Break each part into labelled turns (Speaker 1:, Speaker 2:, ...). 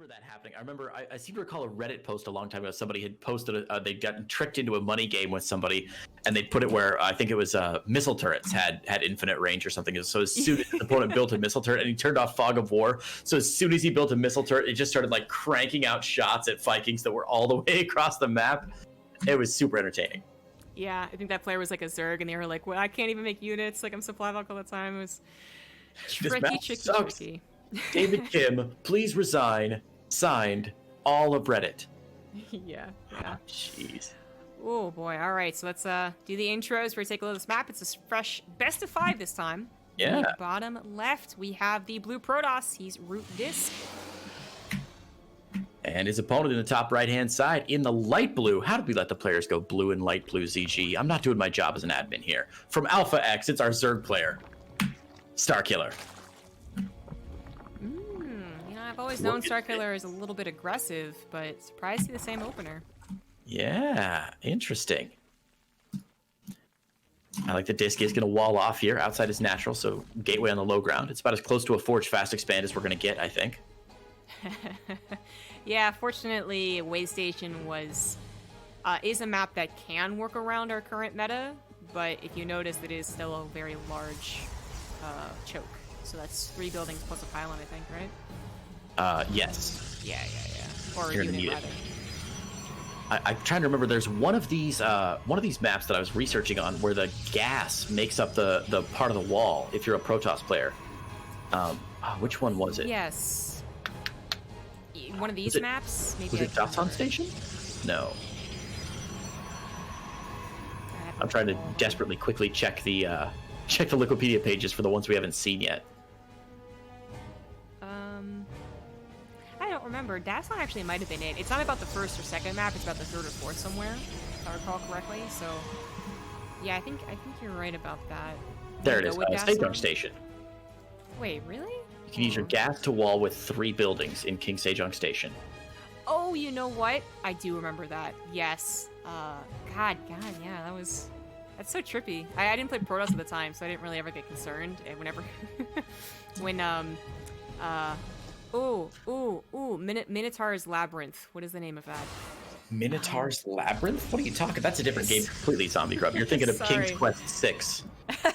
Speaker 1: that happening. I remember I seem to recall a Reddit post a long time ago. Somebody had posted they'd gotten tricked into a money game with somebody, and they put it where I think it was missile turrets had infinite range or something. So as soon as his opponent built a missile turret, and he turned off Fog of War, so as soon as he built a missile turret, it just started like cranking out shots at Vikings that were all the way across the map. It was super entertaining.
Speaker 2: Yeah, I think that player was like a Zerg, and they were like, "Well, I can't even make units. Like I'm supply block all the time." It was tricky.
Speaker 1: David Kim, please resign. Signed, all of Reddit.
Speaker 2: Yeah.
Speaker 1: Jeez.
Speaker 2: Oh boy. All right, so let's do the intros. We're take a look at this map. It's a fresh best of 5 this time.
Speaker 1: Yeah.
Speaker 2: In the bottom left, we have the blue Protoss. He's Root Disc.
Speaker 1: And his opponent in the top right-hand side in the light blue. How did we let the players go blue and light blue, ZG? I'm not doing my job as an admin here. From Alpha X, it's our Zerg player, Starkiller.
Speaker 2: I've always known Starkiller is a little bit aggressive, but surprised to see the same opener.
Speaker 1: Yeah, interesting. I like the disc is going to wall off here outside his natural, so gateway on the low ground. It's about as close to a Forge Fast Expand as we're going to get, I think.
Speaker 2: Yeah, fortunately, Waystation is a map that can work around our current meta, but if you notice, it is still a very large choke. So that's 3 buildings plus a pylon, I think, right?
Speaker 1: Yes.
Speaker 2: Yeah. Or
Speaker 1: You're
Speaker 2: unit,
Speaker 1: gonna need
Speaker 2: rather.
Speaker 1: I'm trying to remember. There's one of these maps that I was researching on where the gas makes up the part of the wall. If you're a Protoss player, which one was it?
Speaker 2: Yes. One of these maps. Maybe
Speaker 1: was it Datsun Station? No. I'm trying to desperately quickly check the Wikipedia pages for the ones we haven't seen yet.
Speaker 2: I don't remember. Datsun actually might have been it. It's not about the first or second map. It's about the third or fourth somewhere, if I recall correctly. So, yeah, I think you're right about that.
Speaker 1: There it is. Thunderjunk Station.
Speaker 2: Wait, really?
Speaker 1: You can use your gas to wall with 3 buildings in King Sejong Station.
Speaker 2: Oh, you know what? I do remember that. Yes. God, yeah, that's so trippy. I didn't play Protoss at the time, so I didn't really ever get concerned. And whenever, Minotaur's Labyrinth. What is the name of that?
Speaker 1: Minotaur's Labyrinth? What are you talking? That's a different game completely, ZombieGrub. You're thinking of King's Quest 6.
Speaker 2: Yeah,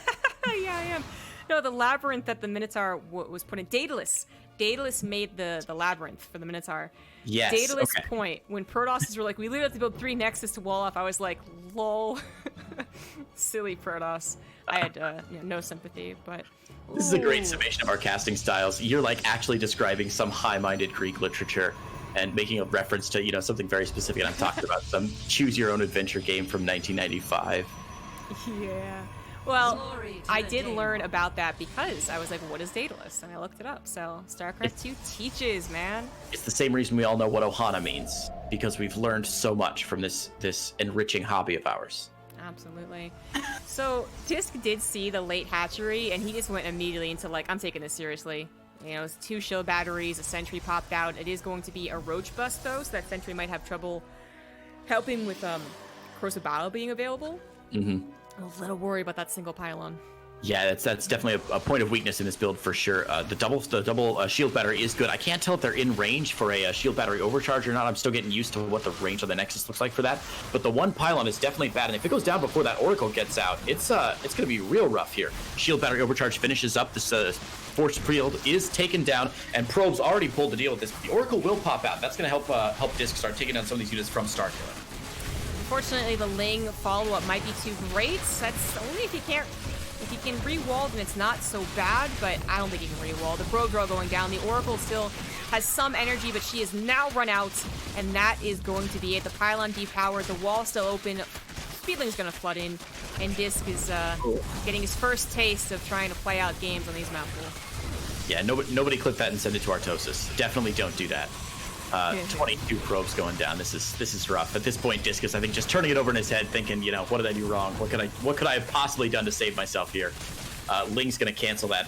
Speaker 2: I am. No, the labyrinth that the Minotaur was put in. Daedalus. Daedalus made the labyrinth for the Minotaur.
Speaker 1: Yes.
Speaker 2: Daedalus Point. When Protosses were like, we literally have to build 3 Nexus to wall off, I was like, lol. Silly Protoss. I had no sympathy, but...
Speaker 1: This is a great summation of our casting styles. You're like actually describing some high-minded Greek literature and making a reference to, something very specific. And I'm talking about some choose-your-own-adventure game from 1995.
Speaker 2: Yeah. Well, I did learn about that because I was like, what is Daedalus? And I looked it up. So StarCraft 2 teaches, man.
Speaker 1: It's the same reason we all know what Ohana means, because we've learned so much from this enriching hobby of ours.
Speaker 2: Absolutely. So Disc did see the late hatchery, and he just went immediately into like, I'm taking this seriously. It's 2 shield batteries, a sentry popped out. It is going to be a roach bust though, so that sentry might have trouble helping with Corrosive Battle being available.
Speaker 1: Mm-hmm.
Speaker 2: I'm a little worried about that single pylon.
Speaker 1: Yeah, that's definitely a point of weakness in this build for sure. The double shield battery is good. I can't tell if they're in range for a shield battery overcharge or not. I'm still getting used to what the range of the Nexus looks like for that. But the one pylon is definitely bad, and if it goes down before that Oracle gets out, it's going to be real rough here. Shield battery overcharge finishes up. This Force Field is taken down, and Probe's already pulled the deal with this. The Oracle will pop out. That's going to help Disc start taking down some of these units from Starkiller.
Speaker 2: Unfortunately, the Ling follow-up might be too great. That's only if he can re-wall, then it's not so bad, but I don't think he can re-wall. The Brodro going down. The Oracle still has some energy, but she is now run out, and that is going to be it. The pylon depowered, the wall still open. Speedling's going to flood in, and Disc is getting his first taste of trying to play out games on these map pool.
Speaker 1: Yeah, nobody clip that and send it to Artosis. Definitely don't do that. 22 probes going down. This is rough. At this point, Disc is, I think, just turning it over in his head, thinking, what did I do wrong? What could I have possibly done to save myself here? Ling's going to cancel that.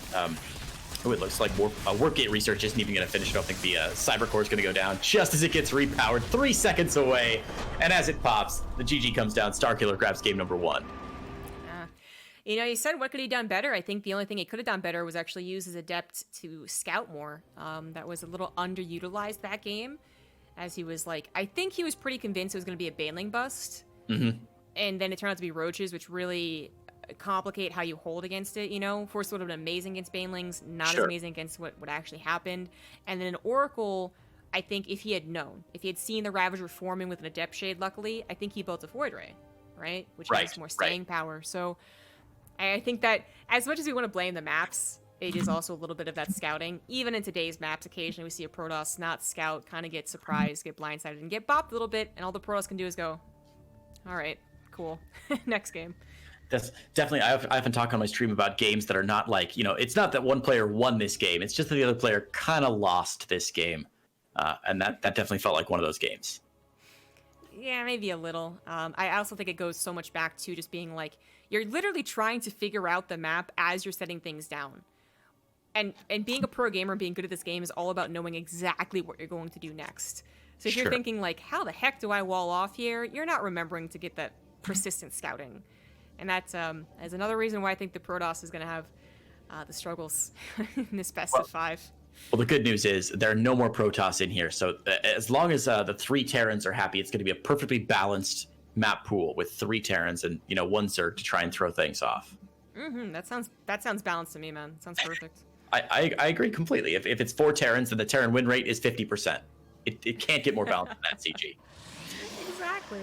Speaker 1: It looks like Warpgate research isn't even going to finish. I don't think the Cybercore is going to go down just as it gets repowered 3 seconds away. And as it pops, the GG comes down. Starkiller grabs game number 1.
Speaker 2: You know, you said what could he done better? I think the only thing he could have done better was actually use his adept to scout more. That was a little underutilized that game, as he was like, I think he was pretty convinced it was going to be a baneling bust, and then it turned out to be roaches, which really complicate how you hold against it. You know, Force would have been amazing against banelings, not as amazing against what actually happened. And then an Oracle, I think if he had known, if he had seen the Ravager forming with an Adept Shade, luckily, I think he built a Void Ray, right? Which has more staying power. So I think that as much as we want to blame the maps, it is also a little bit of that scouting. Even in today's maps, occasionally we see a Protoss not scout, kind of get surprised, get blindsided, and get bopped a little bit, and all the Protoss can do is go, all right, cool, next game.
Speaker 1: That's definitely, I often talk on my stream about games that are not like, you know, it's not that one player won this game, it's just that the other player kind of lost this game. And that definitely felt like one of those games.
Speaker 2: Yeah, maybe a little. I also think it goes so much back to just being like, you're literally trying to figure out the map as you're setting things down. And being a pro gamer, being good at this game is all about knowing exactly what you're going to do next. So if you're thinking like, how the heck do I wall off here? You're not remembering to get that persistent scouting. And that's as another reason why I think the Protoss is going to have the struggles in this best of 5.
Speaker 1: Well, the good news is there are no more Protoss in here. So as long as the 3 Terrans are happy, it's going to be a perfectly balanced map pool with 3 Terrans and, you know, 1 Zerg to try and throw things off.
Speaker 2: That sounds balanced to me, man. Sounds perfect.
Speaker 1: I agree completely. If it's 4 Terrans, then the Terran win rate is 50%. It can't get more balanced than that, CG.
Speaker 2: Exactly.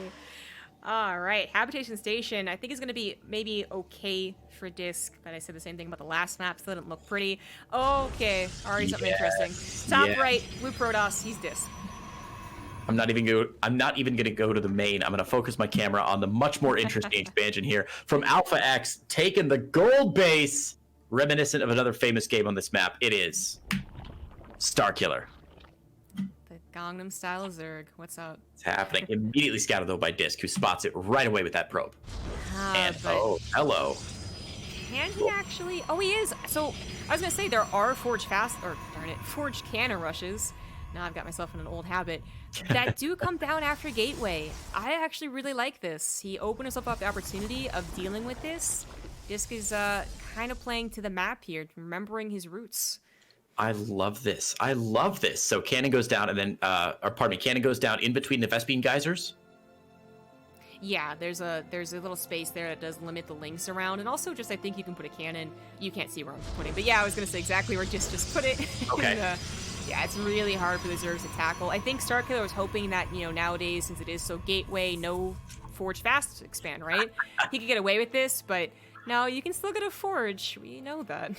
Speaker 2: All right, Habitation Station, I think is going to be maybe okay for Disc, but I said the same thing about the last map, still didn't look pretty. Okay, already something interesting. Top right, Blue Protoss, he's Disc.
Speaker 1: I'm not even going to go to the main. I'm going to focus my camera on the much more interesting expansion here. From Alpha X, taking the gold base, reminiscent of another famous game on this map. It is Starkiller.
Speaker 2: Gangnam Style Zerg. What's up?
Speaker 1: It's happening. Immediately scouted, though, by Disc, who spots it right away with that probe. Oh, hello.
Speaker 2: Can he actually? Oh, he is. So, I was going to say, there are Forge Cannon rushes. Now I've got myself in an old habit. That do come down after Gateway. I actually really like this. He opened himself up the opportunity of dealing with this. Disc is kind of playing to the map here, remembering his roots.
Speaker 1: I love this. I love this. So cannon goes down, and then, cannon goes down in between the Vespene geysers.
Speaker 2: Yeah, there's a little space there that does limit the links around, and also just I think you can put a cannon. You can't see where I'm putting, but yeah, I was gonna say exactly where just put it.
Speaker 1: Okay.
Speaker 2: And, yeah, it's really hard for the Zergs to tackle. I think Starkiller was hoping that, you know, nowadays since it is so gateway, no Forge fast expand, right? He could get away with this, but no, you can still get a Forge. We know that.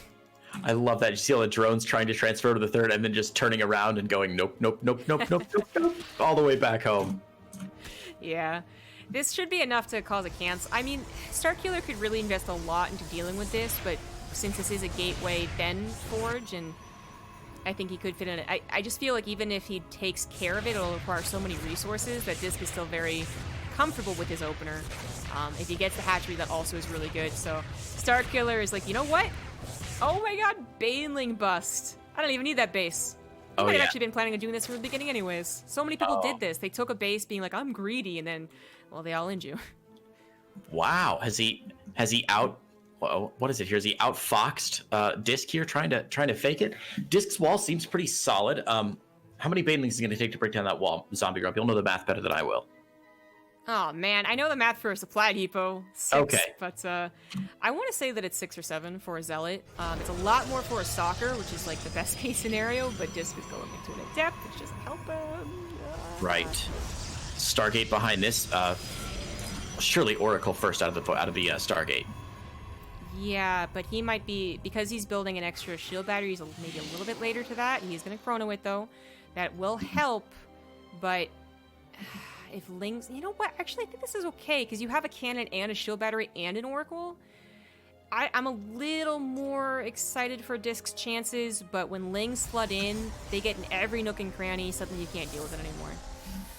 Speaker 1: I love that. You see all the drones trying to transfer to the 3rd and then just turning around and going, nope, nope, nope, nope, nope, nope, nope, all the way back home.
Speaker 2: Yeah. This should be enough to cause a cancel. I mean, Starkiller could really invest a lot into dealing with this, but since this is a gateway, then Forge, and I think he could fit in it. I just feel like even if he takes care of it, it'll require so many resources that Disc is still very comfortable with his opener. If he gets the hatchery, that also is really good. So Starkiller is like, you know what? Oh my god, Baneling bust. I don't even need that base. He might have actually been planning on doing this from the beginning anyways. So many people did this. They took a base being like, I'm greedy, and then, well, they all end you.
Speaker 1: Wow. Has he out... Well, what is it here? Has he outfoxed Disc here, trying to fake it? Disc's wall seems pretty solid. How many Banelings is it going to take to break down that wall, ZombieGrub? You'll know the math better than I will.
Speaker 2: Oh, man. I know the math for a supply depot. 6,
Speaker 1: okay.
Speaker 2: But I want to say that it's 6 or 7 for a Zealot. It's a lot more for a Stalker, which is like the best case scenario, but Disc is going into an Adept, which doesn't help him.
Speaker 1: Right. Stargate behind this. Surely Oracle first out of the Stargate.
Speaker 2: Yeah, but he might be, because he's building an extra shield battery, he's maybe a little bit later to that. He's going to chrono it, though. That will help, but if Ling's... You know what? Actually, I think this is okay, because you have a cannon and a shield battery and an Oracle. I'm a little more excited for Disc's chances, but when Lings flood in, they get in every nook and cranny, suddenly you can't deal with it anymore.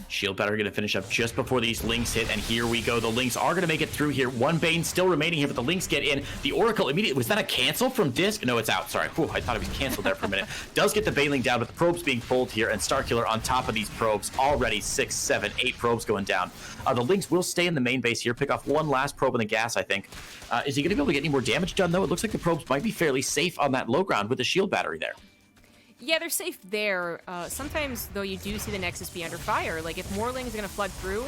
Speaker 1: Shield Battery going to finish up just before these Lynx hit, and here we go. The Lynx are going to make it through here. One Bane still remaining here, but the Lynx get in. The Oracle immediately, was that a cancel from Disc? No, it's out. Sorry. Whew, I thought it was canceled there for a minute. Does get the Baneling down, but the probes being pulled here, and Starkiller on top of these probes. Already 6, 7, 8 probes going down. The Lynx will stay in the main base here, pick off one last probe in the gas, I think. Is he going to be able to get any more damage done, though? It looks like the probes might be fairly safe on that low ground with the Shield Battery there.
Speaker 2: Yeah, they're safe there. Sometimes, though, you do see the Nexus be under fire. Like, if more Lings are going to flood through,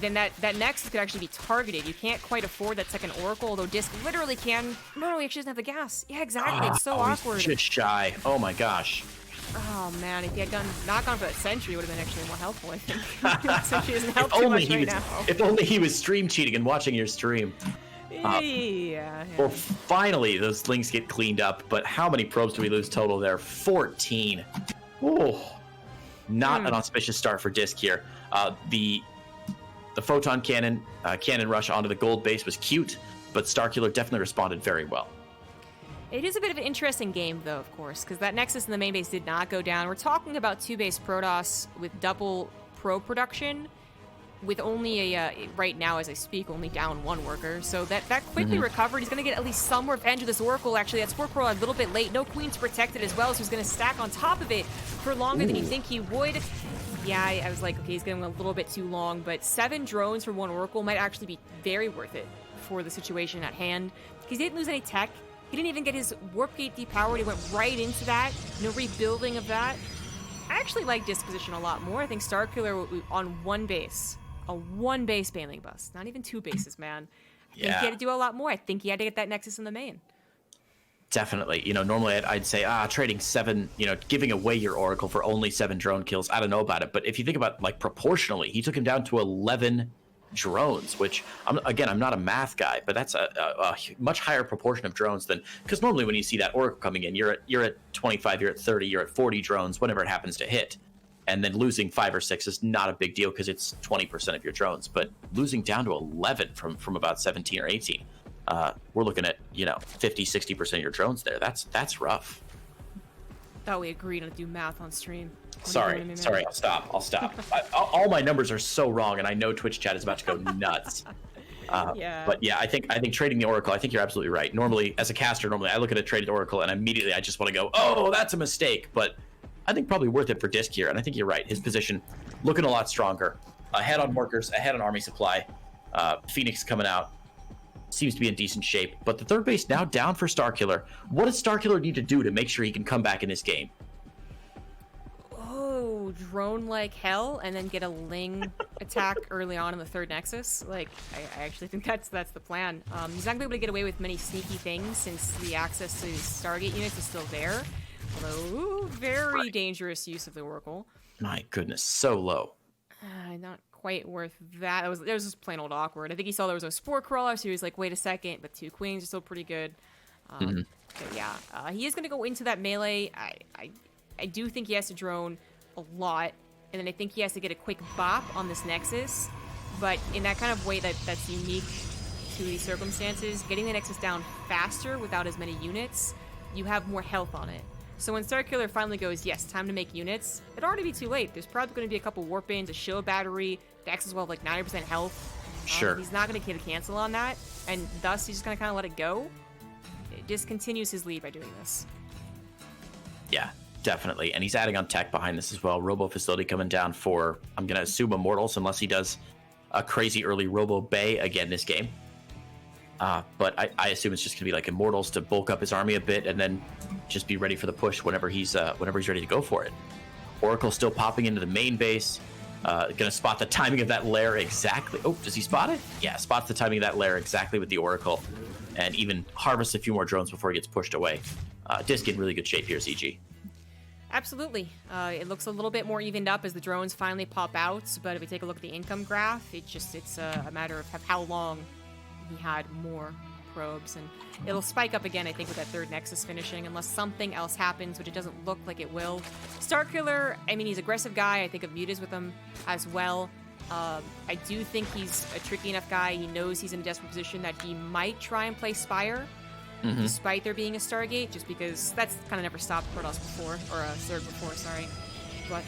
Speaker 2: then that Nexus could actually be targeted. You can't quite afford that second Oracle, although Disc literally can. No, he actually doesn't have the gas. Yeah, exactly. It's so awkward.
Speaker 1: He's just shy. Oh, my gosh.
Speaker 2: Oh, man. If he had not gone for that Sentry, it would have been actually more helpful, I think. Sentry doesn't help too much right now.
Speaker 1: If only he was stream cheating and watching your stream.
Speaker 2: Yeah.
Speaker 1: Well, finally, those Lynx get cleaned up, but how many probes do we lose total there? 14. Oh, not an auspicious start for Disc here. The Photon Cannon rush onto the gold base was cute, but Starkiller definitely responded very well.
Speaker 2: It is a bit of an interesting game, though, of course, because that Nexus in the main base did not go down. We're talking about 2-base Protoss with double probe production, with only right now as I speak, only down 1 worker. So that quickly recovered. He's going to get at least some revenge with this Oracle. Actually, that Spore Pro a little bit late. No Queen's protected as well, so he's going to stack on top of it for longer than you think he would. Yeah, I was like, okay, he's going a little bit too long, but 7 drones for 1 Oracle might actually be very worth it for the situation at hand. He didn't lose any tech. He didn't even get his Warp Gate depowered. He went right into that. No rebuilding of that. I actually like Disposition a lot more. I think Starkiller on 1 base. A 1-base Baneling bust. Not even 2 bases, man. I think he had to do a lot more. I think he had to get that Nexus in the main.
Speaker 1: Definitely. Normally I'd say, trading 7, giving away your Oracle for only 7 drone kills. I don't know about it. But if you think about, like, proportionally, he took him down to 11 drones, which, I'm not a math guy, but that's a much higher proportion of drones than, because normally when you see that Oracle coming in, you're at 25, you're at 30, you're at 40 drones, whenever it happens to hit. And then losing 5 or 6 is not a big deal because it's 20% of your drones. But losing down to 11 from about 17 or 18, we're looking at 50, 60% of your drones there. That's rough.
Speaker 2: Thought we agreed to do math on stream.
Speaker 1: Sorry, I'll stop. All my numbers are so wrong, and I know Twitch chat is about to go nuts. But yeah, I think trading the Oracle, I think you're absolutely right. Normally, as a caster, I look at a traded Oracle and immediately I just want to go, oh, that's a mistake. But I think probably worth it for Disc here, and I think you're right. His position looking a lot stronger. Ahead on workers, ahead on army supply. Phoenix coming out. Seems to be in decent shape. But the 3rd base now down for Starkiller. What does Starkiller need to do to make sure he can come back in this game?
Speaker 2: Oh, drone like hell, and then get a Ling attack early on in the 3rd Nexus. Like, I actually think that's the plan. He's not going to be able to get away with many sneaky things since the access to Stargate units is still there. Although, very dangerous use of the Oracle.
Speaker 1: My goodness, so low.
Speaker 2: Not quite worth that. It was just plain old awkward. I think he saw there was a Spore Crawler, so he was like, wait a second, but 2 Queens are still pretty good. But yeah, he is going to go into that melee. I do think he has to drone a lot, and then I think he has to get a quick bop on this Nexus, but in that kind of way that's unique to these circumstances, getting the Nexus down faster without as many units, you have more health on it. So when Starkiller finally goes, yes, time to make units, it'd already be too late. There's probably going to be a couple Warp Banes, a Shield Battery, the X as well, like 90% health.
Speaker 1: Sure.
Speaker 2: He's not going to get a cancel on that, and thus he's just going to kind of let it go. It just continues his lead by doing this.
Speaker 1: Yeah, definitely. And he's adding on tech behind this as well. Robo Facility coming down for, I'm going to assume, Immortals, unless he does a crazy early Robo Bay again this game. But I assume it's just going to be like Immortals to bulk up his army a bit and then just be ready for the push whenever he's ready to go for it. Oracle still popping into the main base. Going to spot the timing of that lair exactly. Oh, does he spot it? Yeah, spots the timing of that lair exactly with the Oracle. And even harvests a few more drones before he gets pushed away. Disc in really good shape here, CG.
Speaker 2: Absolutely. It looks a little bit more evened up as the drones finally pop out. But if we take a look at the income graph, it's a matter of how long he had more probes, and it'll spike up again, I think, with that 3rd Nexus finishing, unless something else happens, which it doesn't look like it will. Starkiller, I mean, he's an aggressive guy. I think Amute is with him as well. I do think he's a tricky enough guy. He knows he's in a desperate position that he might try and play Spire, despite there being a Stargate, just because that's kind of never stopped Protoss before, or Zerg before, sorry. But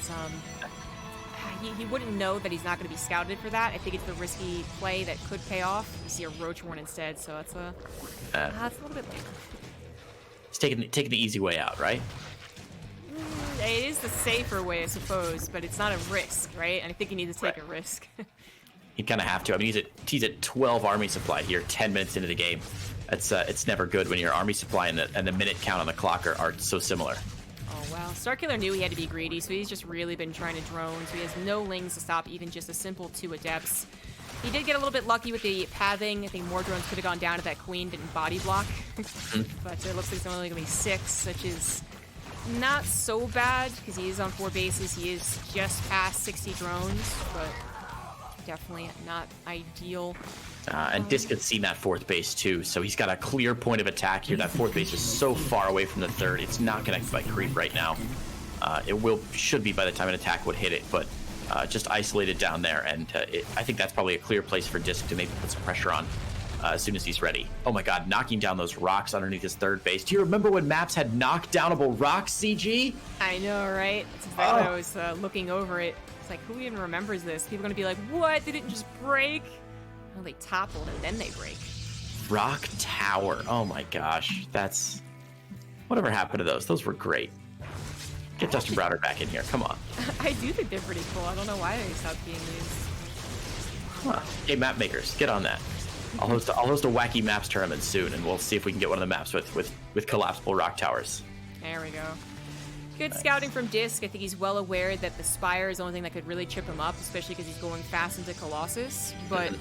Speaker 2: he wouldn't know that he's not going to be scouted for that. I think it's the risky play that could pay off. You see a Roach Warren instead, so that's that's a little bit late.
Speaker 1: He's taking the easy way out, right?
Speaker 2: It is the safer way, I suppose, but it's not a risk, right? And I think he needs to take a risk.
Speaker 1: He'd kind of have to. I mean, he's at 12 army supply here, 10 minutes into the game. That's it's never good when your army supply and the minute count on the clock are so similar.
Speaker 2: Oh, wow. Starkiller knew he had to be greedy, so he's just really been trying to drone, so he has no lings to stop even just a simple 2 adepts. He did get a little bit lucky with the pathing. I think more drones could have gone down if that queen didn't body block. But it looks like it's only going to be 6, which is not so bad, because he is on 4 bases. He is just past 60 drones, but definitely not ideal.
Speaker 1: And Disc had seen that 4th base too, so he's got a clear point of attack here. That 4th base is so far away from the 3rd. It's not connected by creep right now. It should be by the time an attack would hit it, but just isolated down there. And I think that's probably a clear place for Disc to maybe put some pressure on as soon as he's ready. Oh my god, knocking down those rocks underneath his 3rd base. Do you remember when maps had knockdownable rocks, CG?
Speaker 2: I know, right? That's exactly how I was looking over it. It's like, who even remembers this? People are going to be like, what? They didn't just break? Well, they toppled and then they break.
Speaker 1: Rock Tower. Oh my gosh. That's... Whatever happened to those? Those were great. Get Dustin Browder back in here. Come on.
Speaker 2: I do think they're pretty cool. I don't know why they stopped being used.
Speaker 1: Huh. Hey, map makers, get on that. I'll host a wacky maps tournament soon, and we'll see if we can get one of the maps with collapsible rock towers.
Speaker 2: There we go. Good scouting from Disc. I think he's well aware that the Spire is the only thing that could really chip him up, especially because he's going fast into Colossus. But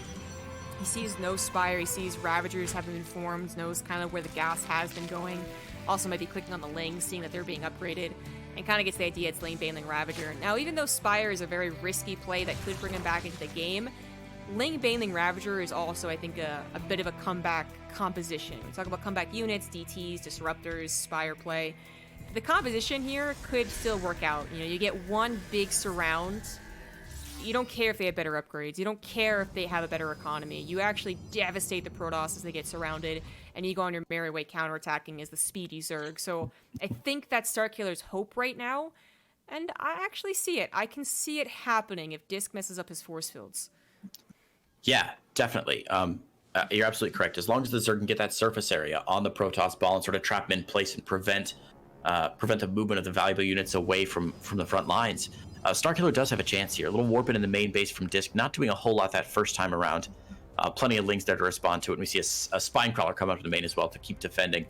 Speaker 2: he sees no Spire. He sees Ravagers haven't been formed, knows kind of where the gas has been going. Also might be clicking on the Lings, seeing that they're being upgraded, and kind of gets the idea it's lane Baneling Ravager. Now, even though Spire is a very risky play that could bring him back into the game, Ling Baneling Ravager is also, I think, a bit of a comeback composition. We talk about comeback units, DTs, disruptors, Spire play. The composition here could still work out. You know, you get one big surround. You don't care if they have better upgrades. You don't care if they have a better economy. You actually devastate the Protoss as they get surrounded, and you go on your merry way counterattacking as the speedy Zerg. So I think that's Starkiller's hope right now, and I actually see it. I can see it happening if Disc messes up his force fields. Yeah,
Speaker 1: definitely. You're absolutely correct. As long as the Zerg can get that surface area on the Protoss ball and sort of trap them in place and prevent the movement of the valuable units away from the front lines, Starkiller does have a chance here. A little warping in the main base from Disc, not doing a whole lot that first time around. Plenty of Lings there to respond to it, and we see a Spine Crawler come up to the main as well to keep defending.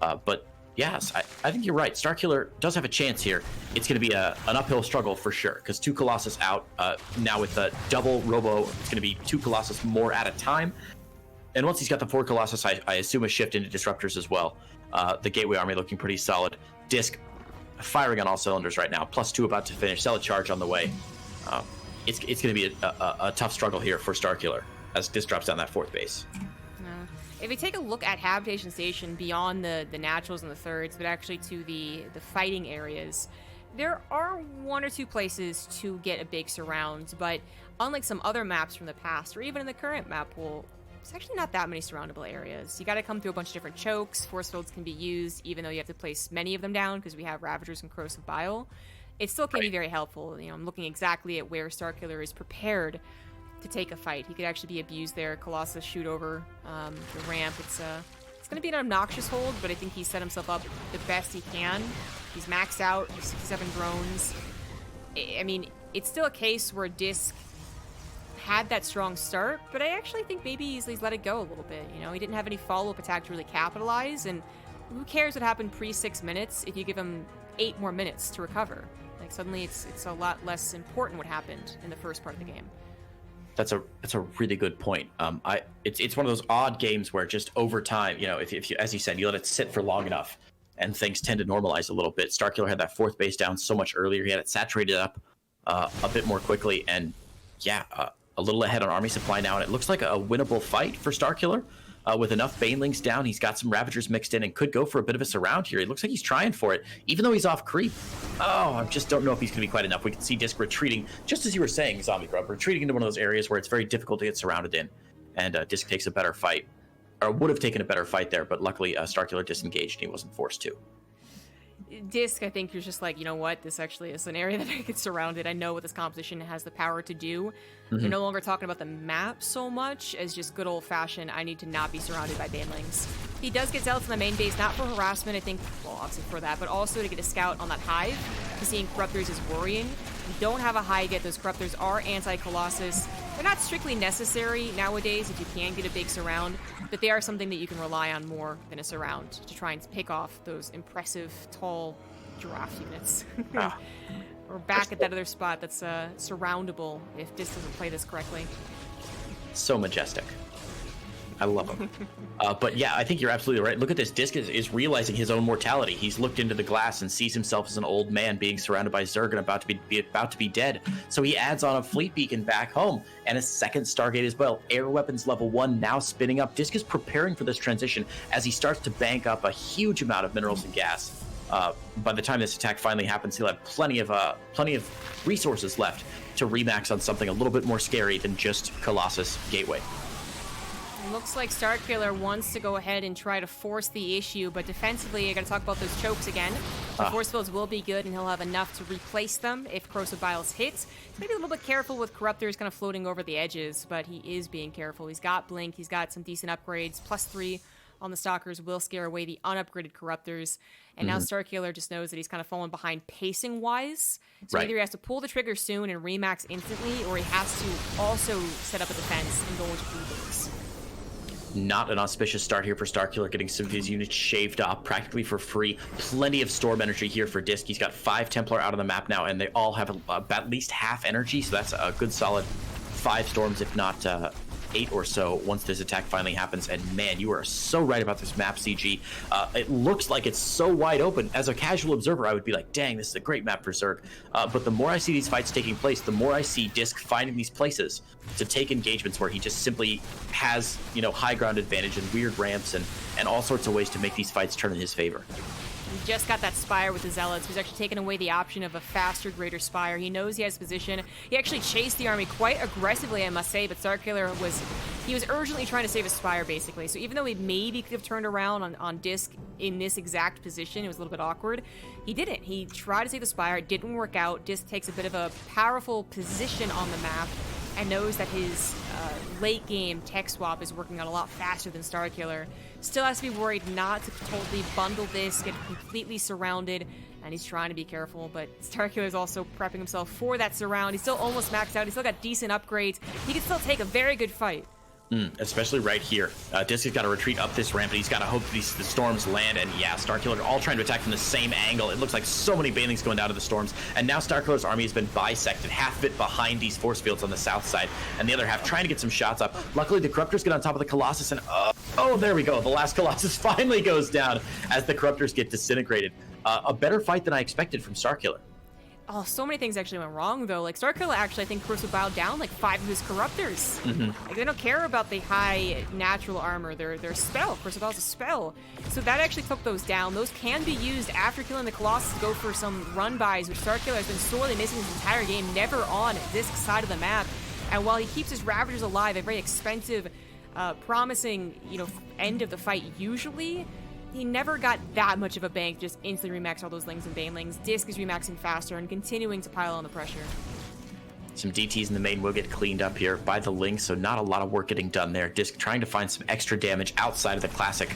Speaker 1: But yes, I think you're right. Starkiller does have a chance here. It's going to be an uphill struggle for sure, because 2 Colossus out. Now with the double Robo, it's going to be 2 Colossus more at a time. And once he's got the 4 Colossus, I assume a shift into Disruptors as well. The Gateway Army looking pretty solid. Disc firing on all cylinders right now. +2 about to finish. Cell charge on the way. It's going to be a tough struggle here for Starkiller as Disc drops down that 4th base.
Speaker 2: If we take a look at Habitation Station beyond the naturals and the thirds, but actually to the fighting areas, there are 1 or 2 places to get a big surround, but unlike some other maps from the past, or even in the current map pool, it's actually not that many surroundable areas. You got to come through a bunch of different chokes. Force fields can be used, even though you have to place many of them down because we have Ravagers and Corrosive Bile. It still can be very helpful. You know, I'm looking exactly at where Starkiller is prepared to take a fight. He could actually be abused there. Colossus shoot over the ramp. It's going to be an obnoxious hold, but I think he set himself up the best he can. He's maxed out. He's 67 drones. I mean, it's still a case where Disc had that strong start, but I actually think maybe he's let it go a little bit. You know, he didn't have any follow-up attack to really capitalize, and who cares what happened pre-6 minutes if you give him 8 more minutes to recover? Like, suddenly it's a lot less important what happened in the first part of the game.
Speaker 1: That's a really good point. It's one of those odd games where just over time, you know, if you, as you said, you let it sit for long enough, and things tend to normalize a little bit. Starkiller had that 4th base down so much earlier. He had it saturated up a bit more quickly, and yeah, a little ahead on army supply now, and it looks like a winnable fight for Starkiller. With enough Banelings down, he's got some Ravagers mixed in and could go for a bit of a surround here. It looks like he's trying for it, even though he's off creep. Oh, I just don't know if he's going to be quite enough. We can see Disc retreating, just as you were saying, ZombieGrub, retreating into one of those areas where it's very difficult to get surrounded in, and Disc takes a better fight, or would have taken a better fight there, but luckily Starkiller disengaged and he wasn't forced to.
Speaker 2: Disc, I think you're just like, you know what, this actually is an area that I get surrounded. I know what this composition has the power to do. You're no longer talking about the map so much as just good old-fashioned, I need to not be surrounded by banelings. He does get zealots in the main base, not for harassment, I think, well, obviously for that, but also to get a scout on that hive. Seeing Corruptors is worrying. You don't have a hive yet. Those Corruptors are anti-Colossus. They're not strictly necessary nowadays if you can get a big surround, but they are something that you can rely on more than a surround to try and pick off those impressive, tall giraffe units. We're back at that other spot that's surroundable if Disc doesn't play this correctly.
Speaker 1: So majestic. I love him. But yeah, I think you're absolutely right. Look at this. Disc is realizing his own mortality. He's looked into the glass and sees himself as an old man being surrounded by Zerg and about to be dead. So he adds on a fleet beacon back home and a second Stargate as well. Air weapons level 1 now spinning up. Disc is preparing for this transition as he starts to bank up a huge amount of minerals and gas. By the time this attack finally happens, he'll have plenty of resources left to remax on something a little bit more scary than just Colossus Gateway.
Speaker 2: Looks like Starkiller wants to go ahead and try to force the issue, but defensively, I gotta talk about those chokes again. The force fields will be good, and he'll have enough to replace them if Corrosive Biles hits. Maybe a little bit careful with Corruptors kind of floating over the edges, but he is being careful. He's got Blink, he's got some decent upgrades. +3 on the Stalkers will scare away the unupgraded Corruptors. And now Starkiller just knows that he's kind of fallen behind pacing-wise. So either he has to pull the trigger soon and remax instantly, or he has to also set up a defense and go into Bluebirds.
Speaker 1: Not an auspicious start here for Starkiller, getting some of his units shaved off practically for free. Plenty of storm energy here for Disc. He's got 5 Templar out on the map now, and they all have at least half energy, so that's a good solid 5 storms, if not 8 or so, once this attack finally happens. And man, you are so right about this map, CG. It looks like it's so wide open. As a casual observer, I would be like, dang, this is a great map for Zerg. But the more I see these fights taking place, the more I see Disc finding these places to take engagements where he just simply has, you know, high ground advantage and weird ramps and all sorts of ways to make these fights turn in his favor.
Speaker 2: He just got that Spire with the Zealots. He's actually taken away the option of a faster, greater Spire. He knows he has position. He actually chased the army quite aggressively, I must say, but Starkiller was urgently trying to save his Spire, basically. So even though he maybe could have turned around on Disc in this exact position, it was a little bit awkward, he didn't. He tried to save the Spire. It didn't work out. Disc takes a bit of a powerful position on the map and knows that his late game tech swap is working out a lot faster than Starkiller. Still has to be worried not to totally bundle this, get completely surrounded, and he's trying to be careful, but Starkiller is also prepping himself for that surround. He's still almost maxed out. He's still got decent upgrades. He can still take a very good fight.
Speaker 1: Especially right here. Disc has got to retreat up this ramp, and he's got to hope the storms land. And yeah, Starkiller all trying to attack from the same angle. It looks like so many banelings going down to the storms. And now Starkiller's army has been bisected, half of it behind these force fields on the south side, and the other half trying to get some shots up. Luckily, the Corruptors get on top of the Colossus, and oh, there we go. The last Colossus finally goes down as the Corruptors get disintegrated. A better fight than I expected from Starkiller.
Speaker 2: Oh, so many things actually went wrong, though. Like, Starkiller actually, I think, Corrosive Bile down like 5 of his Corruptors. Like, they don't care about the high natural armor. They're a spell. Corrosive Bile's a spell. So that actually took those down. Those can be used after killing the Colossus to go for some run-bys, which Starkiller has been sorely missing his entire game, never on this side of the map. And while he keeps his Ravagers alive, a very expensive, promising, you know, end of the fight usually, he never got that much of a bank, just instantly remax all those Lings and Banelings. Disc is remaxing faster and continuing to pile on the pressure.
Speaker 1: Some DTs in the main will get cleaned up here by the Lings, so not a lot of work getting done there. Disc trying to find some extra damage outside of the classic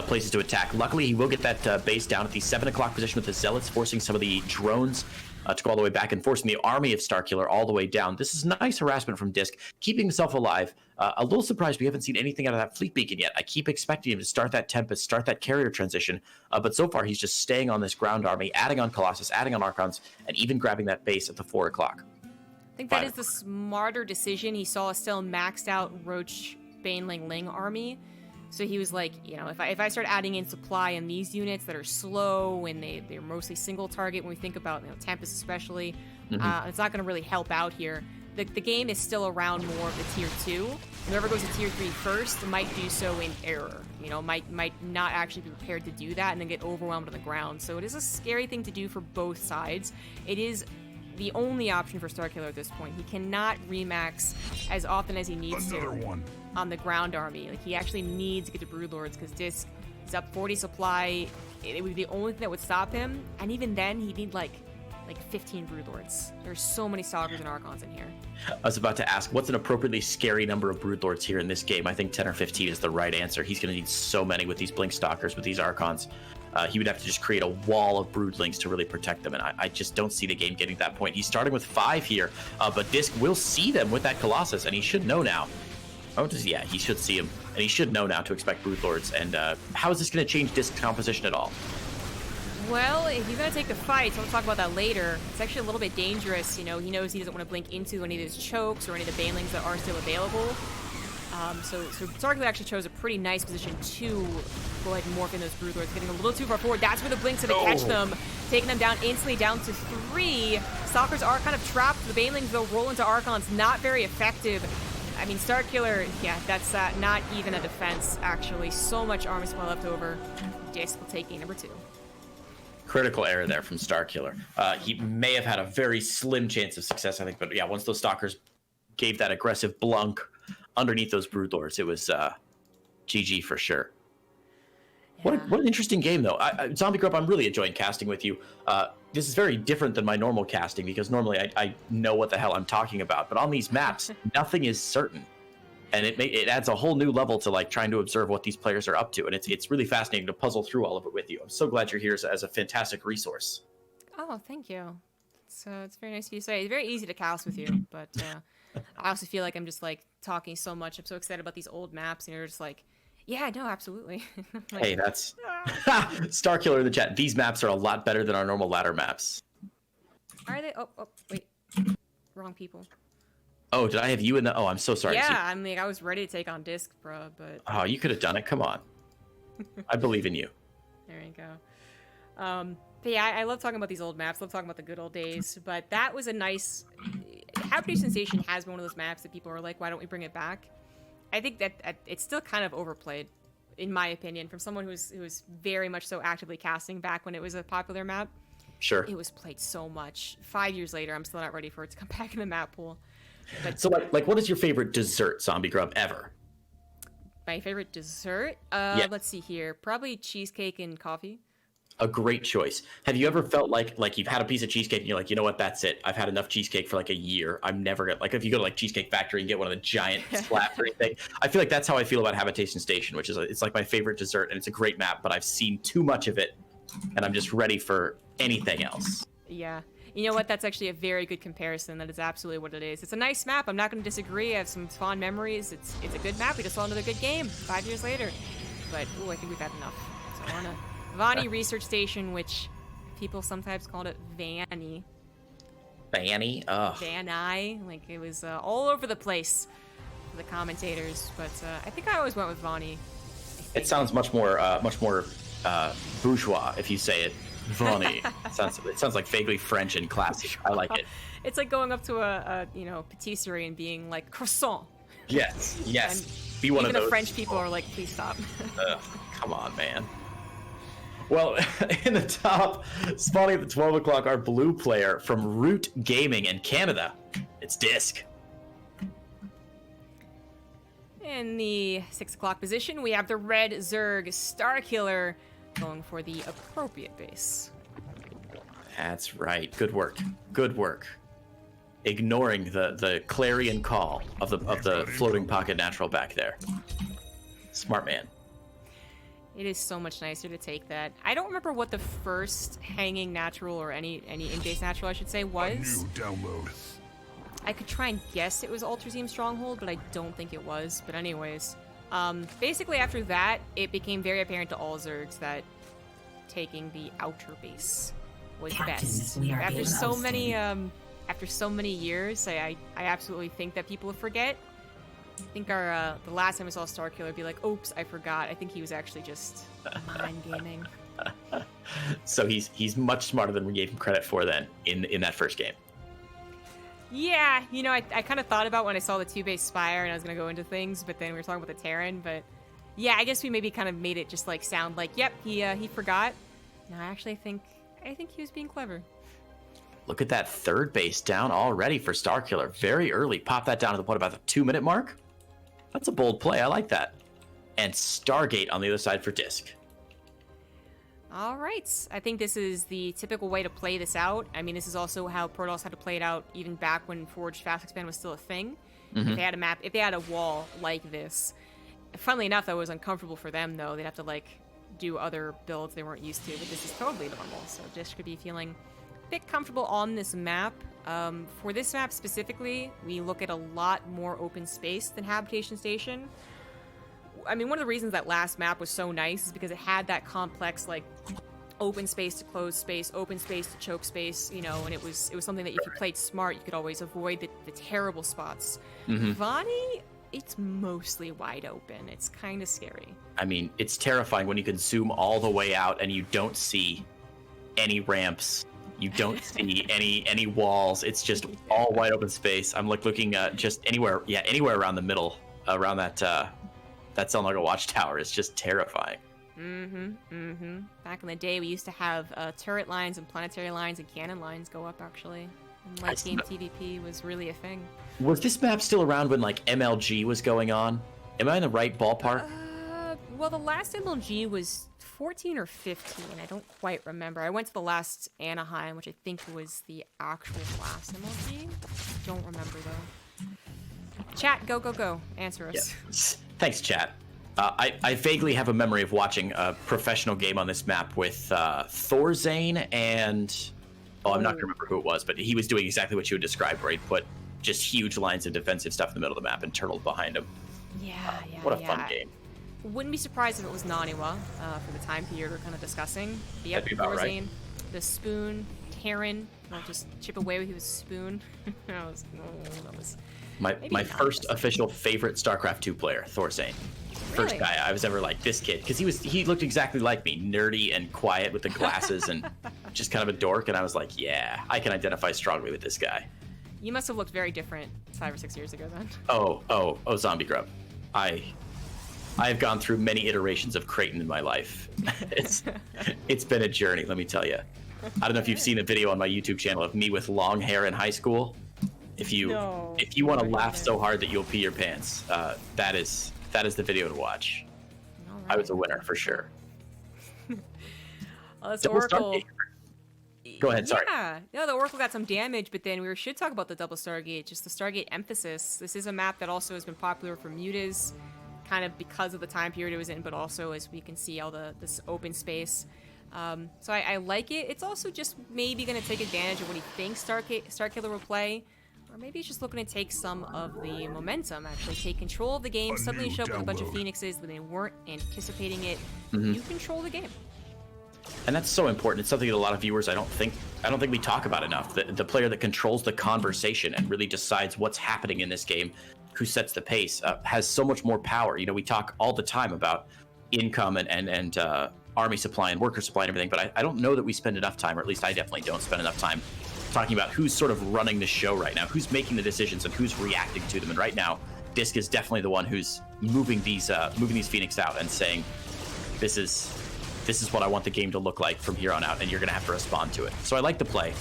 Speaker 1: places to attack. Luckily, he will get that base down at the 7 o'clock position with the Zealots, forcing some of the drones to go all the way back and forcing the army of Starkiller all the way down. This is nice harassment from Disc, keeping himself alive. A little surprised we haven't seen anything out of that fleet beacon yet. I keep expecting him to start that Tempest, start that carrier transition, but so far he's just staying on this ground army, adding on Colossus, adding on Archons, and even grabbing that base at the 4 o'clock.
Speaker 2: I think that is the smarter decision. He saw a still maxed out Roach Baneling Ling army. So he was like, you know, if I start adding in supply in these units that are slow and they're mostly single target, when we think about, you know, Tempest especially, it's not going to really help out here. The game is still around more of the tier 2. Whoever goes to tier 3 first might do so in error. You know, might not actually be prepared to do that and then get overwhelmed on the ground. So it is a scary thing to do for both sides. It is the only option for Starkiller at this point. He cannot remax as often as he needs to on the ground army. Like, he actually needs to get to Broodlords because Disc is up 40 supply. it would be the only thing that would stop him, and even then, he'd need like 15 Broodlords. There's so many Stalkers and Archons in here.
Speaker 1: I was about to ask, what's an appropriately scary number of Broodlords here in this game? I think 10 or 15 is the right answer. He's going to need so many with these Blink Stalkers, with these Archons. He would have to just create a wall of Broodlings to really protect them, and I just don't see the game getting to that point. He's starting with 5 here, but Disc will see them with that Colossus, and he should know now. Yeah, he should see him, and he should know now to expect Broodlords. And how is this going to change Disc's composition at all?
Speaker 2: Well, if he's going to take the fight, so we'll talk about that later, it's actually a little bit dangerous. You know, he knows he doesn't want to blink into any of his chokes or any of the banelings that are still available. So Starkiller actually chose a pretty nice position to go ahead and morph in those Broodlords, getting a little too far forward. That's where the Blink's going to catch them, taking them down instantly, down to 3. Stalkers are kind of trapped. The banelings, though, roll into Archons, not very effective. I mean, Starkiller, yeah, that's not even a defense, actually. So much armor supply left over. Disc will take game number 2.
Speaker 1: Critical error there from Starkiller. He may have had a very slim chance of success, I think, but yeah, once those Stalkers gave that aggressive blunk underneath those Broodlords, it was GG for sure. Yeah. What an interesting game, though. ZombieGrub, I'm really enjoying casting with you. This is very different than my normal casting, because normally I know what the hell I'm talking about, but on these maps, nothing is certain. And it adds a whole new level to like trying to observe what these players are up to, and it's really fascinating to puzzle through all of it with you. I'm so glad you're here as a fantastic resource.
Speaker 2: Oh, thank you. It's very nice of you to say. It's very easy to cast with you, but I also feel like I'm just like talking so much. I'm so excited about these old maps, and you're just like, yeah, no, absolutely. Like,
Speaker 1: hey, that's Starkiller in the chat. These maps are a lot better than our normal ladder maps.
Speaker 2: Are they? Oh, wait, wrong people.
Speaker 1: Oh, did I have you in the... Oh, I'm so sorry.
Speaker 2: Yeah, I mean, I was ready to take on Disc, bro, but...
Speaker 1: Oh, you could have done it. Come on. I believe in you.
Speaker 2: There you go. But yeah, I love talking about these old maps. I love talking about the good old days. But that was a nice... Happy Sensation has been one of those maps that people are like, why don't we bring it back? I think that it's still kind of overplayed, in my opinion, from someone who was very much so actively casting back when it was a popular map.
Speaker 1: Sure.
Speaker 2: It was played so much. 5 years later, I'm still not ready for it to come back in the map pool. But
Speaker 1: so, like, what is your favorite dessert, ZombieGrub, ever?
Speaker 2: My favorite dessert?
Speaker 1: Yeah.
Speaker 2: Let's see here. Probably cheesecake and coffee.
Speaker 1: A great choice. Have you ever felt like you've had a piece of cheesecake and you're like, you know what, that's it. I've had enough cheesecake for like a year. I'm never gonna, like, if you go to like Cheesecake Factory and get one of the giant slabs or anything. I feel like that's how I feel about Habitation Station, which is it's like my favorite dessert, and it's a great map, but I've seen too much of it, and I'm just ready for anything else.
Speaker 2: Yeah. You know what? That's actually a very good comparison. That is absolutely what it is. It's a nice map. I'm not going to disagree. I have some fond memories. It's a good map. We just saw another good game 5 years later. But, ooh, I think we've had enough. So on a Vani Research Station, which people sometimes called it Vanny.
Speaker 1: Vanny? Ugh.
Speaker 2: Vanny. Like, it was all over the place for the commentators. But I think I always went with Vani.
Speaker 1: It sounds much more bourgeois if you say it. Funny. It sounds like vaguely French and classy. I like it.
Speaker 2: It's like going up to a patisserie and being like croissant.
Speaker 1: Yes.
Speaker 2: And
Speaker 1: be one of those.
Speaker 2: Even the French people are like, please stop.
Speaker 1: Ugh, come on, man. Well, in the top, spawning at the 12 o'clock, our blue player from Root Gaming in Canada. It's Disc.
Speaker 2: In the 6 o'clock position, we have the red Zerg Starkiller going for the appropriate base.
Speaker 1: That's right. Good work. Good work. Ignoring the clarion call of the floating pocket natural back there. Smart man.
Speaker 2: It is so much nicer to take that. I don't remember what the first hanging natural or any in-base natural, I should say, was.
Speaker 3: A new download.
Speaker 2: I could try and guess it was Ultrazeem Stronghold, but I don't think it was. But anyways, basically after that, it became very apparent to all Zergs that taking the outer base was best. After so many years, I absolutely think that people forget. I think the last time I saw Starkiller be like, oops, I forgot. I think he was actually just mind gaming.
Speaker 1: So he's much smarter than we gave him credit for then in that first game.
Speaker 2: Yeah, I kind of thought about when I saw the 2-base Spire and I was going to go into things, but then we were talking about the Terran, but yeah, I guess we maybe kind of made it just like sound like, yep, he forgot. No, I actually think he was being clever.
Speaker 1: Look at that third base down already for Starkiller. Very early. Pop that down to about the 2-minute mark. That's a bold play. I like that. And Stargate on the other side for Disc.
Speaker 2: All right. I think this is the typical way to play this out. I mean, this is also how Protoss had to play it out even back when Forged Fast Expand was still a thing. If they had a map, if they had a wall like this, funnily enough, that was uncomfortable for them, though. They'd have to, like, do other builds they weren't used to, but this is totally normal. So Disk could be feeling a bit comfortable on this map. For this map specifically, we look at a lot more open space than Habitation Station. I mean, one of the reasons that last map was so nice is because it had that complex, like, open space to closed space, open space to choke space, you know, and it was something that if you played smart, you could always avoid the terrible spots. Vani, it's mostly wide open. It's kind of scary.
Speaker 1: I mean, it's terrifying when you can zoom all the way out and you don't see any ramps. You don't see any walls. It's just all wide open space. I'm like looking just anywhere around the middle, around that Selnaga watchtower is just terrifying. Back
Speaker 2: in the day, we used to have turret lines and planetary lines and cannon lines go up, actually. And late game TVP was really a thing.
Speaker 1: Was this map still around when, like, MLG was going on? Am I in the right ballpark?
Speaker 2: Well, the last MLG was 14 or 15. I don't quite remember. I went to the last Anaheim, which I think was the actual last MLG. Don't remember, though. Chat, go. Answer us.
Speaker 1: Yeah. Thanks, chat. I vaguely have a memory of watching a professional game on this map with Thorzane and... Oh, I'm not going to remember who it was, but he was doing exactly what you had described, where he put just huge lines of defensive stuff in the middle of the map and turtled behind him. What a fun game.
Speaker 2: Wouldn't be surprised if it was Naniwa for the time period we're kind of discussing.
Speaker 1: That'd be about right.
Speaker 2: The Spoon, Terran, I'll just chip away with his Spoon. that was
Speaker 1: my first official favorite StarCraft 2 player, Thorzane.
Speaker 2: Really?
Speaker 1: First guy I was ever like, this kid, because he looked exactly like me, nerdy and quiet with the glasses and just kind of a dork, and I was like, yeah, I can identify strongly with this guy.
Speaker 2: You must have looked very different 5 or 6 years ago then.
Speaker 1: Oh, ZombieGrub. I've gone through many iterations of Creighton in my life. It's been a journey, let me tell you. I don't know if you've seen a video on my YouTube channel of me with long hair in high school. If you want to laugh so hard that you'll pee your pants, that is the video to watch. Right. I was a winner for sure.
Speaker 2: Well, this Oracle.
Speaker 1: Go ahead, sorry.
Speaker 2: Yeah, no, the Oracle got some damage, but then we should talk about the double Stargate, just the Stargate emphasis. This is a map that also has been popular for mutas, kind of because of the time period it was in, but also as we can see all this open space. So I like it. It's also just maybe going to take advantage of what he thinks Starkiller will play. Or maybe he's just looking to take some of the momentum, actually take control of the game, suddenly show up with a bunch of Phoenixes when they weren't anticipating it. You control the game.
Speaker 1: And that's so important. It's something that a lot of viewers I don't think we talk about enough. The player that controls the conversation and really decides what's happening in this game, who sets the pace, has so much more power. You know, we talk all the time about income and army supply and worker supply and everything, but I don't know that we spend enough time, or at least I definitely don't spend enough time talking about who's sort of running the show right now, who's making the decisions and who's reacting to them. And right now, Disk is definitely the one who's moving these Phoenix out and saying, this is what I want the game to look like from here on out, and you're going to have to respond to it. So I like the play.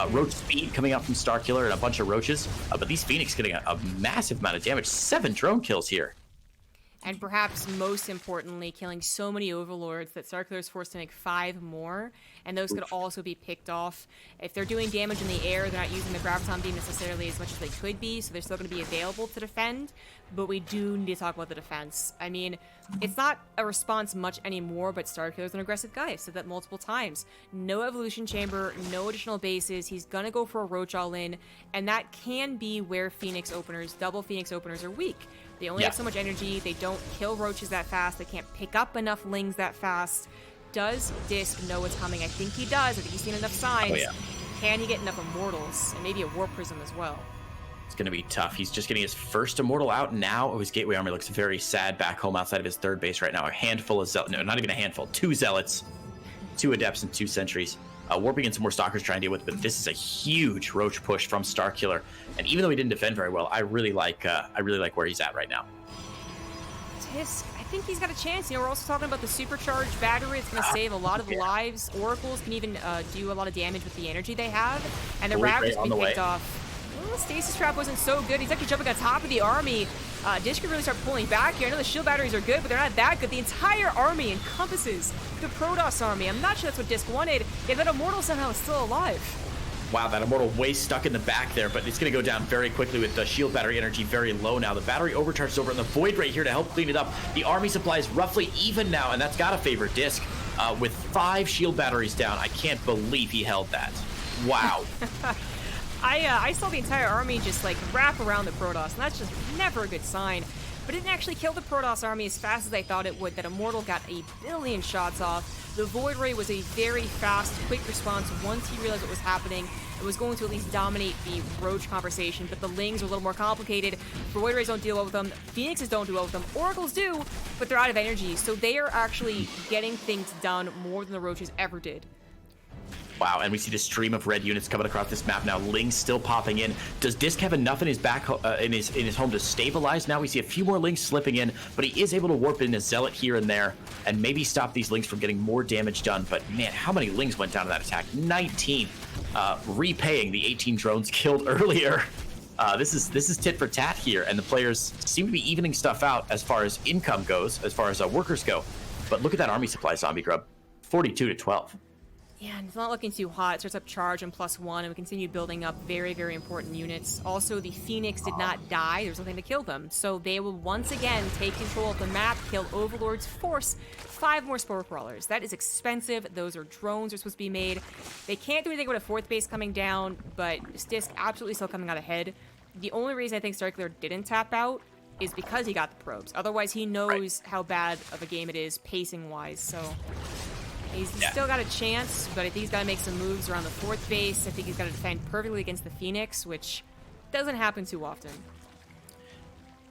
Speaker 1: Roach speed coming out from Starkiller and a bunch of roaches, but these Phoenix getting a massive amount of damage. 7 drone kills here.
Speaker 2: And perhaps most importantly, killing so many overlords that Starkiller is forced to make 5 more, and those could also be picked off. If they're doing damage in the air, they're not using the Graviton Beam necessarily as much as they could be, so they're still going to be available to defend, but we do need to talk about the defense. I mean, it's not a response much anymore, but Starkiller's an aggressive guy. I've said that multiple times. No Evolution Chamber, no additional bases. He's going to go for a Roach all-in, and that can be where double Phoenix openers are weak. They only have so much energy. They don't kill roaches that fast. They can't pick up enough lings that fast. Does Disk know what's coming? I think he does. I think he's seen enough signs.
Speaker 1: Oh, yeah.
Speaker 2: Can he get enough Immortals? And maybe a War Prism as well.
Speaker 1: It's going to be tough. He's just getting his first Immortal out now. Oh, his Gateway Army looks very sad back home outside of his third base right now. A handful of Zealots. No, not even a handful. 2 Zealots, 2 Adepts, and 2 Sentries. Warping in some more Stalkers trying to deal with, but this is a huge Roach push from Starkiller. And even though he didn't defend very well, I really like where he's at right now.
Speaker 2: Disk, I think he's got a chance. You know, we're also talking about the supercharged battery. It's going to save a lot of lives. Oracles can even do a lot of damage with the energy they have. And the Ravage can be picked off. Well, Stasis Trap wasn't so good. He's actually jumping on top of the army. Dish could really start pulling back here. I know the shield batteries are good, but they're not that good. The entire army encompasses the Protoss army. I'm not sure that's what Disc wanted, yet that Immortal somehow is still alive.
Speaker 1: Wow, that Immortal way stuck in the back there, but it's going to go down very quickly with the shield battery energy very low now. The battery overcharges over, and the Void Ray here to help clean it up. The army supply is roughly even now, and that's got to favor Disc. With 5 shield batteries down, I can't believe he held that. Wow.
Speaker 2: I saw the entire army just like wrap around the Protoss, and that's just never a good sign. But it didn't actually kill the Protoss army as fast as I thought it would. That Immortal got a billion shots off. The Void Ray was a very fast, quick response once he realized what was happening. It was going to at least dominate the Roach conversation, but the Lings are a little more complicated. Void Rays don't deal well with them. Phoenixes don't do well with them. Oracles do, but they're out of energy, so they are actually getting things done more than the Roaches ever did.
Speaker 1: Wow, and we see the stream of red units coming across this map now. Lings still popping in. Does Disc have enough in his back in his home to stabilize? Now we see a few more Lings slipping in, but he is able to warp in a Zealot here and there and maybe stop these Lings from getting more damage done. But man, how many Lings went down to that attack? 19, repaying the 18 drones killed earlier. This is tit for tat here, and the players seem to be evening stuff out as far as income goes, as far as workers go. But look at that army supply, ZombieGrub, 42 to 12.
Speaker 2: Yeah, and it's not looking too hot. It starts up charge and +1, and we continue building up very, very important units. Also, the Phoenix did not die. There's nothing to kill them. So they will once again take control of the map, kill Overlords, force 5 more Spore Crawlers. That is expensive. Those are drones are supposed to be made. They can't do anything with a 4th base coming down, but Disc absolutely still coming out ahead. The only reason I think Starkiller didn't tap out is because he got the probes. Otherwise, he knows how bad of a game it is pacing-wise, so... He's still got a chance, but I think he's got to make some moves around the 4th base. I think he's got to defend perfectly against the Phoenix, which doesn't happen too often.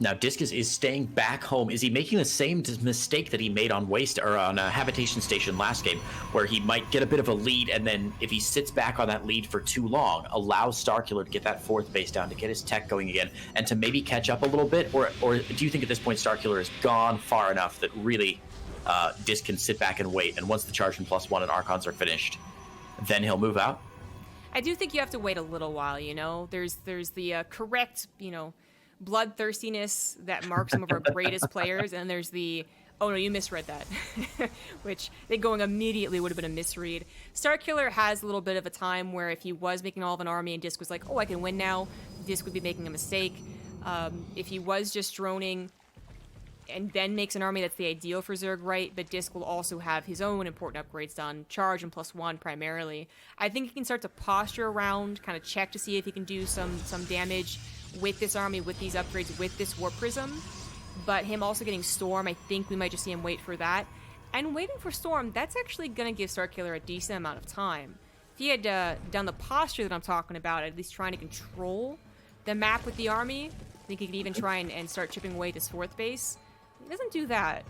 Speaker 1: Now, Disc is staying back home. Is he making the same mistake that he made on Waste or on a Habitation Station last game, where he might get a bit of a lead, and then if he sits back on that lead for too long, allows Starkiller to get that 4th base down, to get his tech going again, and to maybe catch up a little bit? Or do you think at this point Starkiller has gone far enough that really... Disc can sit back and wait, and once the charge and +1 and Archons are finished, then he'll move out?
Speaker 2: I do think you have to wait a little while, you know? There's the correct, bloodthirstiness that marks some of our greatest players, and there's the, oh no, you misread that, which I think going immediately would have been a misread. Starkiller has a little bit of a time where if he was making all of an army and Disc was like, oh, I can win now, Disc would be making a mistake. If he was just droning... and then makes an army that's the ideal for Zerg, right? But Disc will also have his own important upgrades done, charge and +1 primarily. I think he can start to posture around, kind of check to see if he can do some damage with this army, with these upgrades, with this Warp Prism. But him also getting Storm, I think we might just see him wait for that. And waiting for Storm, that's actually going to give Starkiller a decent amount of time. If he had done the posture that I'm talking about, at least trying to control the map with the army, I think he could even try and start chipping away at his 4th base. He doesn't do that.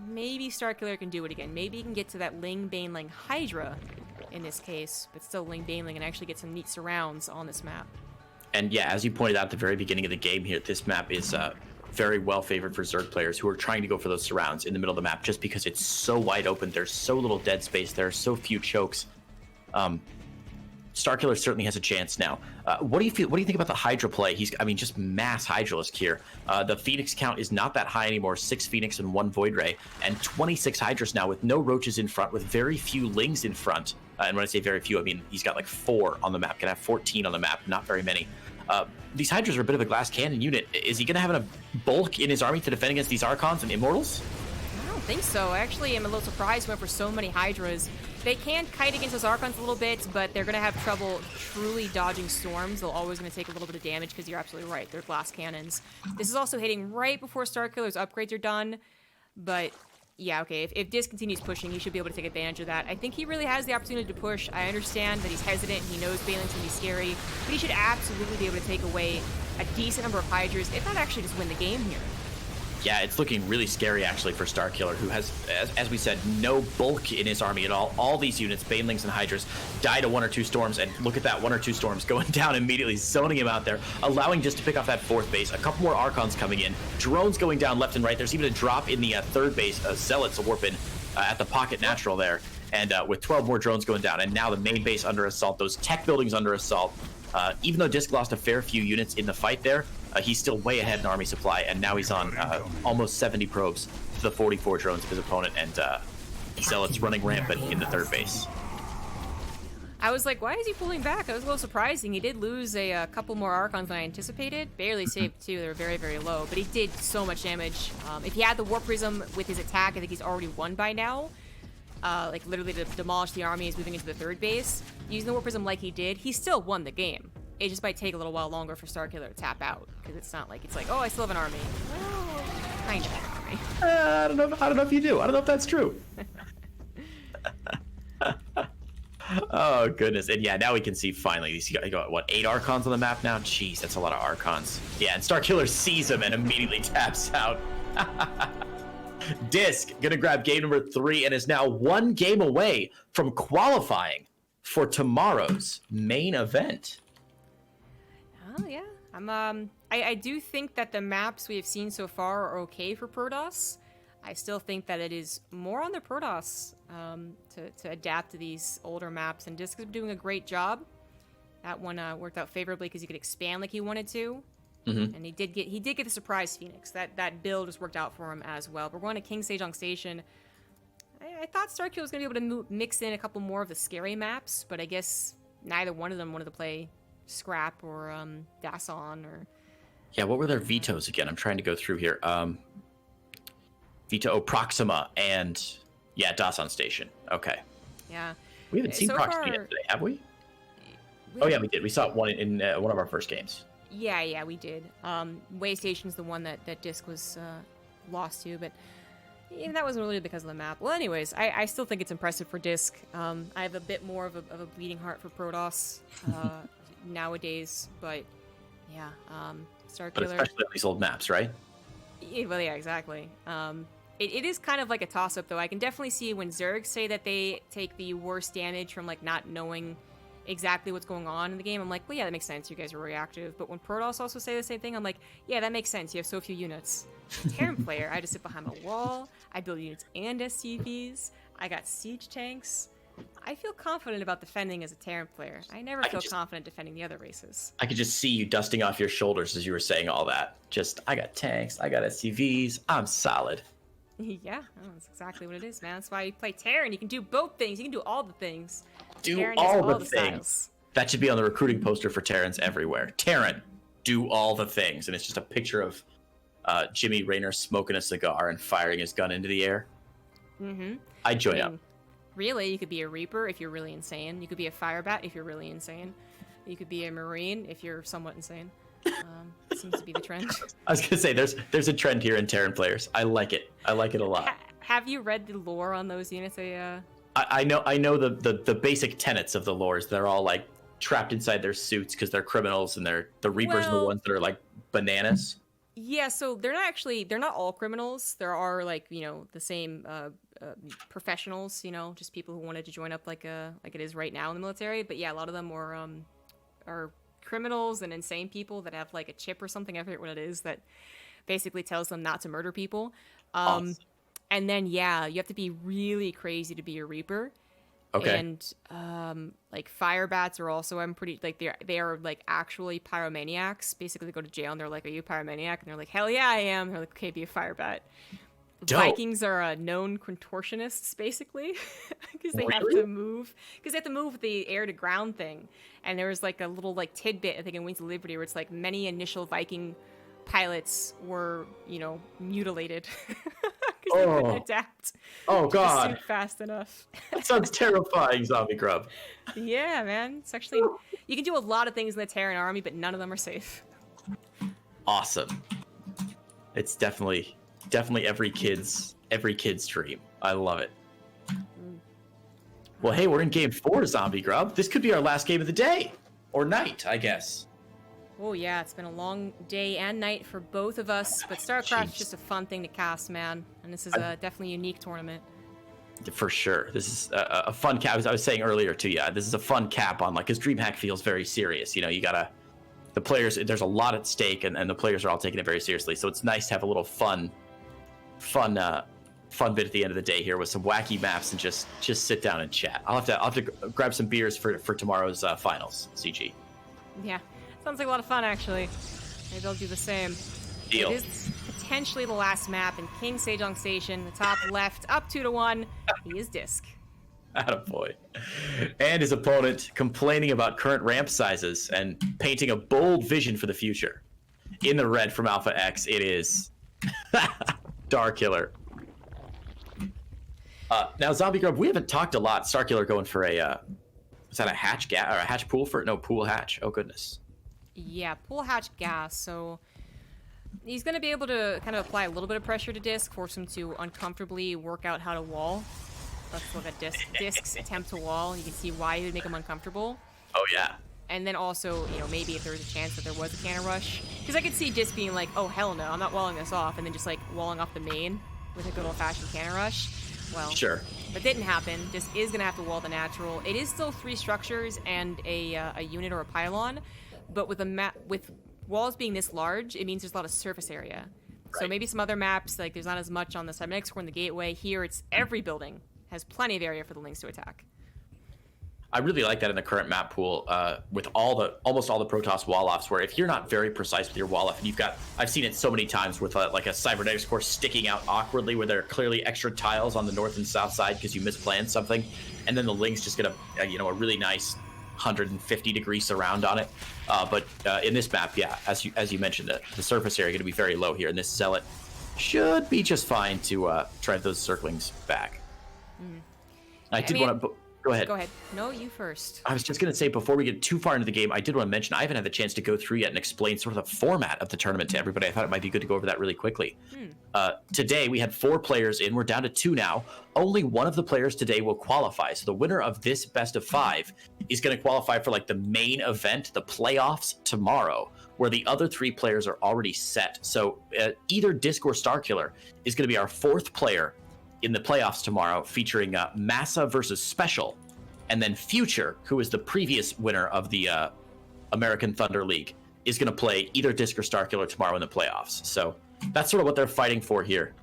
Speaker 2: Maybe Starkiller can do it again. Maybe he can get to that Ling, Baneling, Hydra in this case, but still Ling, Baneling, and actually get some neat surrounds on this map.
Speaker 1: And yeah, as you pointed out at the very beginning of the game here, this map is very well favored for Zerg players who are trying to go for those surrounds in the middle of the map just because it's so wide open. There's so little dead space. There are so few chokes. Starkiller certainly has a chance now. What do you think about the Hydra play? Just mass Hydralisk here. The Phoenix count is not that high anymore. 6 Phoenix and 1 Void Ray, and 26 Hydras now with no Roaches in front, with very few Lings in front. And when I say very few, I mean he's got like 4 on the map. Can have 14 on the map, not very many. These Hydras are a bit of a glass cannon unit. Is he going to have a bulk in his army to defend against these Archons and Immortals?
Speaker 2: I don't think so. Actually, I'm a little surprised he went for so many Hydras. They can kite against those Archons a little bit, but they're going to have trouble truly dodging storms. They're always going to take a little bit of damage because you're absolutely right. They're glass cannons. This is also hitting right before Starkiller's upgrades are done. But, yeah, okay, if Disc continues pushing, he should be able to take advantage of that. I think he really has the opportunity to push. I understand that he's hesitant. He knows Baling's going to be scary. But he should absolutely be able to take away a decent number of Hydras, if not actually just win the game here.
Speaker 1: Yeah, it's looking really scary, actually, for Starkiller, who has, as we said, no bulk in his army at all. All these units, Banelings and Hydras, die to 1 or 2 storms, and look at that, 1 or 2 storms going down immediately, zoning him out there, allowing just to pick off that 4th base. A couple more Archons coming in, drones going down left and right. There's even a drop in the 3rd base, Zealots a warp in at the Pocket Natural there, and with 12 more drones going down, and now the main base under assault, those tech buildings under assault. Even though Disc lost a fair few units in the fight there, he's still way ahead in army supply, and now he's on almost 70 probes to the 44 drones of his opponent, and Zealot's running rampant in the third base.
Speaker 2: I was like, why is he pulling back? I was a little surprising. He did lose a couple more Archons than I anticipated. Barely saved too. They were very, very low. But he did so much damage. If he had the Warp Prism with his attack, I think he's already won by now. Like, literally to demolish the army is moving into the third base. Using the Warp Prism like he did, he still won the game. It just might take a little while longer for Starkiller to tap out. Because it's not like, oh, I still have an army. Well, kind of an army.
Speaker 1: I don't know if you do. I don't know if that's true. Oh goodness, and yeah, now we can see finally. You got what, 8 Archons on the map now? Jeez, that's a lot of Archons. Yeah, and Starkiller sees him and immediately taps out. Disc gonna grab game number 3 and is now 1 game away from qualifying for tomorrow's main event.
Speaker 2: Oh yeah, I do think that the maps we have seen so far are okay for Protoss. I still think that it is more on the Protoss to adapt to these older maps, and Disc is doing a great job. That one worked out favorably because he could expand like he wanted to, and he did get the surprise Phoenix. That build just worked out for him as well. We're going to King Sejong Station. I thought Starkiller was going to be able to mix in a couple more of the scary maps, but I guess neither one of them wanted to play Scrap or Dasan or.
Speaker 1: Yeah, what were their vetoes again? I'm trying to go through here. Veto Proxima and Dasan Station. Okay.
Speaker 2: Yeah.
Speaker 1: We haven't seen Proxima yet today, have we? Oh yeah, we did. We saw it in one of our first games.
Speaker 2: Yeah, we did. Way Station's the one that Disc was lost to, but that wasn't really because of the map. Well, anyways, I still think it's impressive for Disc. I have a bit more of a bleeding heart for Protoss nowadays, but yeah, Starkiller.
Speaker 1: But especially on these old maps, right?
Speaker 2: Yeah, well, yeah, exactly. It is kind of like a toss-up, though. I can definitely see when Zergs say that they take the worst damage from, like, not knowing exactly what's going on in the game. I'm like, well, yeah, that makes sense. You guys are reactive. But when Protoss also say the same thing, I'm like, yeah, that makes sense. You have so few units. Terran player, I just sit behind a wall. I build units and SCVs. I got siege tanks. I feel confident about defending as a Terran player. I never feel confident defending the other races.
Speaker 1: I could just see you dusting off your shoulders as you were saying all that. I got tanks, I got SCVs, I'm solid.
Speaker 2: Yeah, that's exactly what it is, man. That's why you play Terran. You can do both things. You can do all the things.
Speaker 1: Do
Speaker 2: Terran
Speaker 1: all
Speaker 2: does
Speaker 1: the things. Styles. That should be on the recruiting poster for Terrans everywhere. Terran, do all the things. And it's just a picture of Jimmy Raynor smoking a cigar and firing his gun into the air. Mm-hmm. I'd join up.
Speaker 2: Really, you could be a Reaper if you're really insane. You could be a Firebat if you're really insane. You could be a Marine if you're somewhat insane. Seems to be the trend.
Speaker 1: I was gonna say there's a trend here in Terran players. I like it. I like it a lot.
Speaker 2: Have you read the lore on those units?
Speaker 1: I know the basic tenets of the lores. They're all like trapped inside their suits because they're criminals, and the Reapers are the ones that are like bananas.
Speaker 2: Yeah, so they're not all criminals. There are like, the same professionals, just people who wanted to join up like it is right now in the military. But yeah, a lot of them are criminals and insane people that have like a chip or something, I forget what it is, that basically tells them not to murder people. Awesome. And then you have to be really crazy to be a Reaper. Okay. And like Firebats are also, I'm pretty like they are like actually pyromaniacs. Basically they go to jail and they're like, are you a pyromaniac? And they're like, hell yeah I am. And they're like, okay, be a Firebat. Dope. Vikings are known contortionists, basically, because they have to move. Because they have to move with the air to ground thing. And there was like a little like tidbit, I think, in Wings of Liberty, where it's like many initial Viking pilots were, mutilated because they couldn't adapt.
Speaker 1: Oh God!
Speaker 2: To suit fast enough.
Speaker 1: That sounds terrifying, ZombieGrub.
Speaker 2: Yeah, man. It's actually, you can do a lot of things in the Terran army, but none of them are safe.
Speaker 1: Awesome. It's definitely every kid's dream. I love it. Well, hey, we're in game 4, ZombieGrub. This could be our last game of the day. Or night, I guess.
Speaker 2: Oh, yeah, it's been a long day and night for both of us, but StarCraft's just a fun thing to cast, man. And this is a definitely unique tournament.
Speaker 1: For sure. This is a fun cap. As I was saying earlier to you, this is a fun cap on, like, because DreamHack feels very serious. You gotta, the players, there's a lot at stake, and the players are all taking it very seriously. So it's nice to have a little fun bit at the end of the day here with some wacky maps and just sit down and chat. I'll have to grab some beers for tomorrow's finals, CG.
Speaker 2: Yeah, sounds like a lot of fun, actually. Maybe I'll do the same.
Speaker 1: Deal.
Speaker 2: It is potentially the last map in King Sejong Station, the top left, up 2-1. He is Disc.
Speaker 1: Attaboy. And his opponent complaining about current ramp sizes and painting a bold vision for the future. In the red from Alpha X, it is Starkiller. Now, ZombieGrub, we haven't talked a lot. Starkiller going for a, is that a hatch or a hatch pool for it? No, pool hatch. Oh, goodness.
Speaker 2: Yeah, pool hatch gas, so he's going to be able to kind of apply a little bit of pressure to Disc, force him to uncomfortably work out how to wall. Let's look at Disc's attempt to wall. You can see why he would make him uncomfortable.
Speaker 1: Oh, yeah.
Speaker 2: And then also, you know, maybe if there was a chance that there was a cannon rush. Because I could see Disc being like, oh, hell no, I'm not walling this off. And then just, like, walling off the main with a good old-fashioned cannon rush. Well,
Speaker 1: sure.
Speaker 2: That didn't happen. Disc is going to have to wall the natural. It is still 3 structures and a unit or a pylon. But with with walls being this large, it means there's a lot of surface area. Right. So maybe some other maps, like there's not as much on the Cybernetic or in the Gateway. Here, it's every building has plenty of area for the Lynx to attack.
Speaker 1: I really like that in the current map pool with almost all the Protoss wall-offs, where if you're not very precise with your wall-off, and you've got, I've seen it so many times with like a Cybernetics core sticking out awkwardly where there are clearly extra tiles on the north and south side because you misplanned something, and then the Lynx just get a really nice 150-degree surround on it. But in this map, yeah, as you mentioned, the surface area going to be very low here, and this Zealot should be just fine to drive those circlings back. I did want to... Go ahead.
Speaker 2: Go ahead. No, you first.
Speaker 1: I was just going to say, before we get too far into the game, I did want to mention, I haven't had the chance to go through yet and explain sort of the format of the tournament to everybody. I thought it might be good to go over that really quickly. Today, we had 4 players in. We're down to 2 now. Only one of the players today will qualify. So the winner of this best of 5 is going to qualify for like the main event, the playoffs tomorrow, where the other 3 players are already set. So either Disc or Starkiller is going to be our 4th player in the playoffs tomorrow, featuring Massa versus Special, and then Future, who is the previous winner of the American Thunder League, is going to play either Disc or Starkiller tomorrow in the playoffs. So that's sort of what they're fighting for here,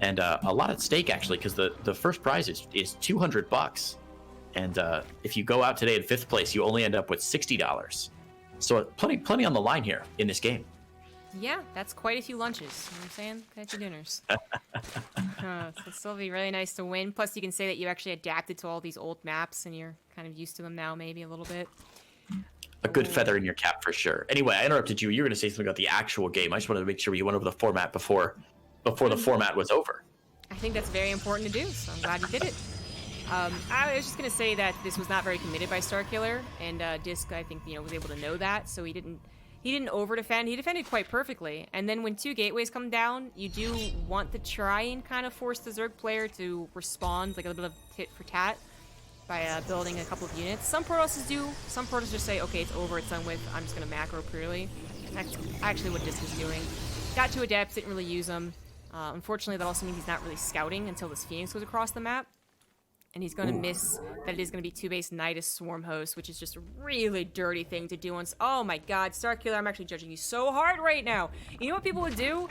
Speaker 1: and a lot at stake actually, because the first prize is $200, and if you go out today in 5th place, you only end up with $60. So plenty on the line here in this game.
Speaker 2: Yeah, that's quite a few lunches. You know what I'm saying? Quite a few dinners. So it'll still be really nice to win. Plus, you can say that you actually adapted to all these old maps and you're kind of used to them now, maybe a little bit.
Speaker 1: A good feather in your cap for sure. Anyway, I interrupted you. You were going to say something about the actual game. I just wanted to make sure we went over the format before the format was over.
Speaker 2: I think that's very important to do, so I'm glad you did it. I was just going to say that this was not very committed by Starkiller, and Disc, I think, was able to know that, so he didn't over-defend. He defended quite perfectly. And then when 2 gateways come down, you do want to try and kind of force the Zerg player to respond, like a little bit of tit for tat, by building a couple of units. Some Protosses do. Some Protosses just say, okay, it's over, it's done with, I'm just going to macro purely. That's actually what Disc is doing. Got 2 adepts, didn't really use them. Unfortunately, that also means he's not really scouting until this Phoenix goes across the map. And he's going to miss that it is going to be 2-base Nidus Swarm Host, which is just a really dirty thing to do once. Oh my god, Starkiller, I'm actually judging you so hard right now. You know what people would do?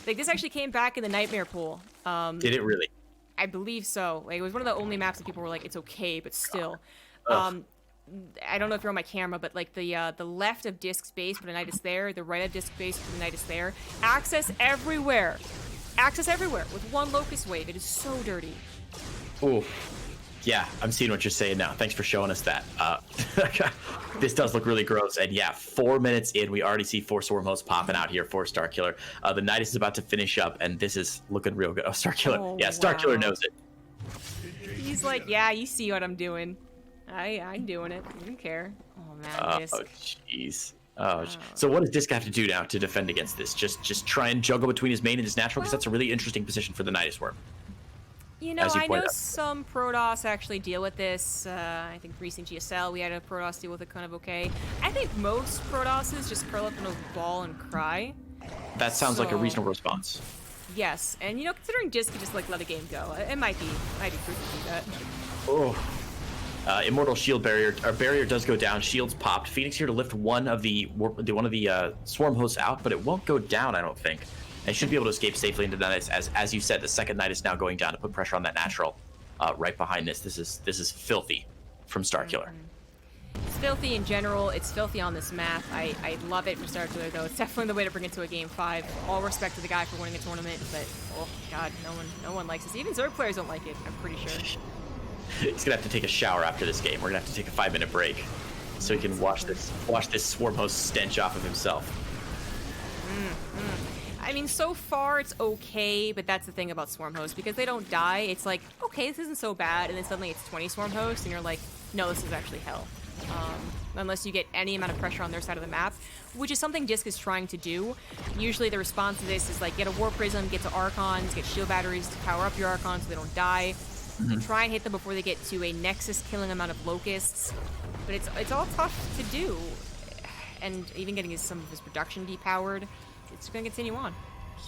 Speaker 2: Like, this actually came back in the Nightmare pool. Did
Speaker 1: it really?
Speaker 2: I believe so. Like, it was one of the only maps that people were like, it's okay, but still. I don't know if you're on my camera, but like the left of Disc's base, put a Nidus there. The right of Disc's base, put a Nidus there. Access everywhere. Access everywhere with 1 Locust Wave. It is so dirty.
Speaker 1: Ooh. Yeah, I'm seeing what you're saying now. Thanks for showing us that. This does look really gross. And yeah, 4 minutes in, we already see 4 Swarm Hosts popping out here for Starkiller. The Nidus is about to finish up, and this is looking real good. Oh, Starkiller.
Speaker 2: Oh,
Speaker 1: yeah, Starkiller knows it.
Speaker 2: He's like, yeah, you see what I'm doing. I'm doing it. You don't care. Oh, man, Disc.
Speaker 1: Oh, jeez. So what does Disc have to do now to defend against this? Just try and juggle between his main and his natural, because that's a really interesting position for the Nidus Worm.
Speaker 2: You know, I know some Protoss actually deal with this. I think recent GSL, we had a Protoss deal with it kind of okay. I think most Protosses just curl up in a ball and cry.
Speaker 1: That sounds like a reasonable response.
Speaker 2: Yes, and considering Disc could just like let the game go, it might be prudent to do that.
Speaker 1: Oh. Immortal Shield Barrier. Our barrier does go down. Shields popped. Phoenix here to lift one of the Swarm Hosts out, but it won't go down, I don't think. And should be able to escape safely into Nidus, as you said, the second Nidus now going down to put pressure on that natural right behind this. This is filthy from Starkiller.
Speaker 2: It's filthy in general. It's filthy on this map. I love it for Starkiller, though. It's definitely the way to bring it to a game 5. All respect to the guy for winning a tournament, but oh god, no one likes this. Even Zerg players don't like it, I'm pretty sure.
Speaker 1: He's gonna have to take a shower after this game. We're gonna have to take a 5-minute break so he can wash this swarm host stench off of himself.
Speaker 2: I mean, so far it's okay, but that's the thing about swarm hosts, because they don't die. It's like, okay, this isn't so bad, and then suddenly it's 20 swarm hosts, and you're like, no, this is actually hell. Unless you get any amount of pressure on their side of the map, which is something Disc is trying to do. Usually the response to this is like, get a War Prism, get to Archons, get shield batteries to power up your Archons so they don't die. Try and hit them before they get to a Nexus killing amount of Locusts. But it's all tough to do. And even getting some of his production depowered, it's going to continue on.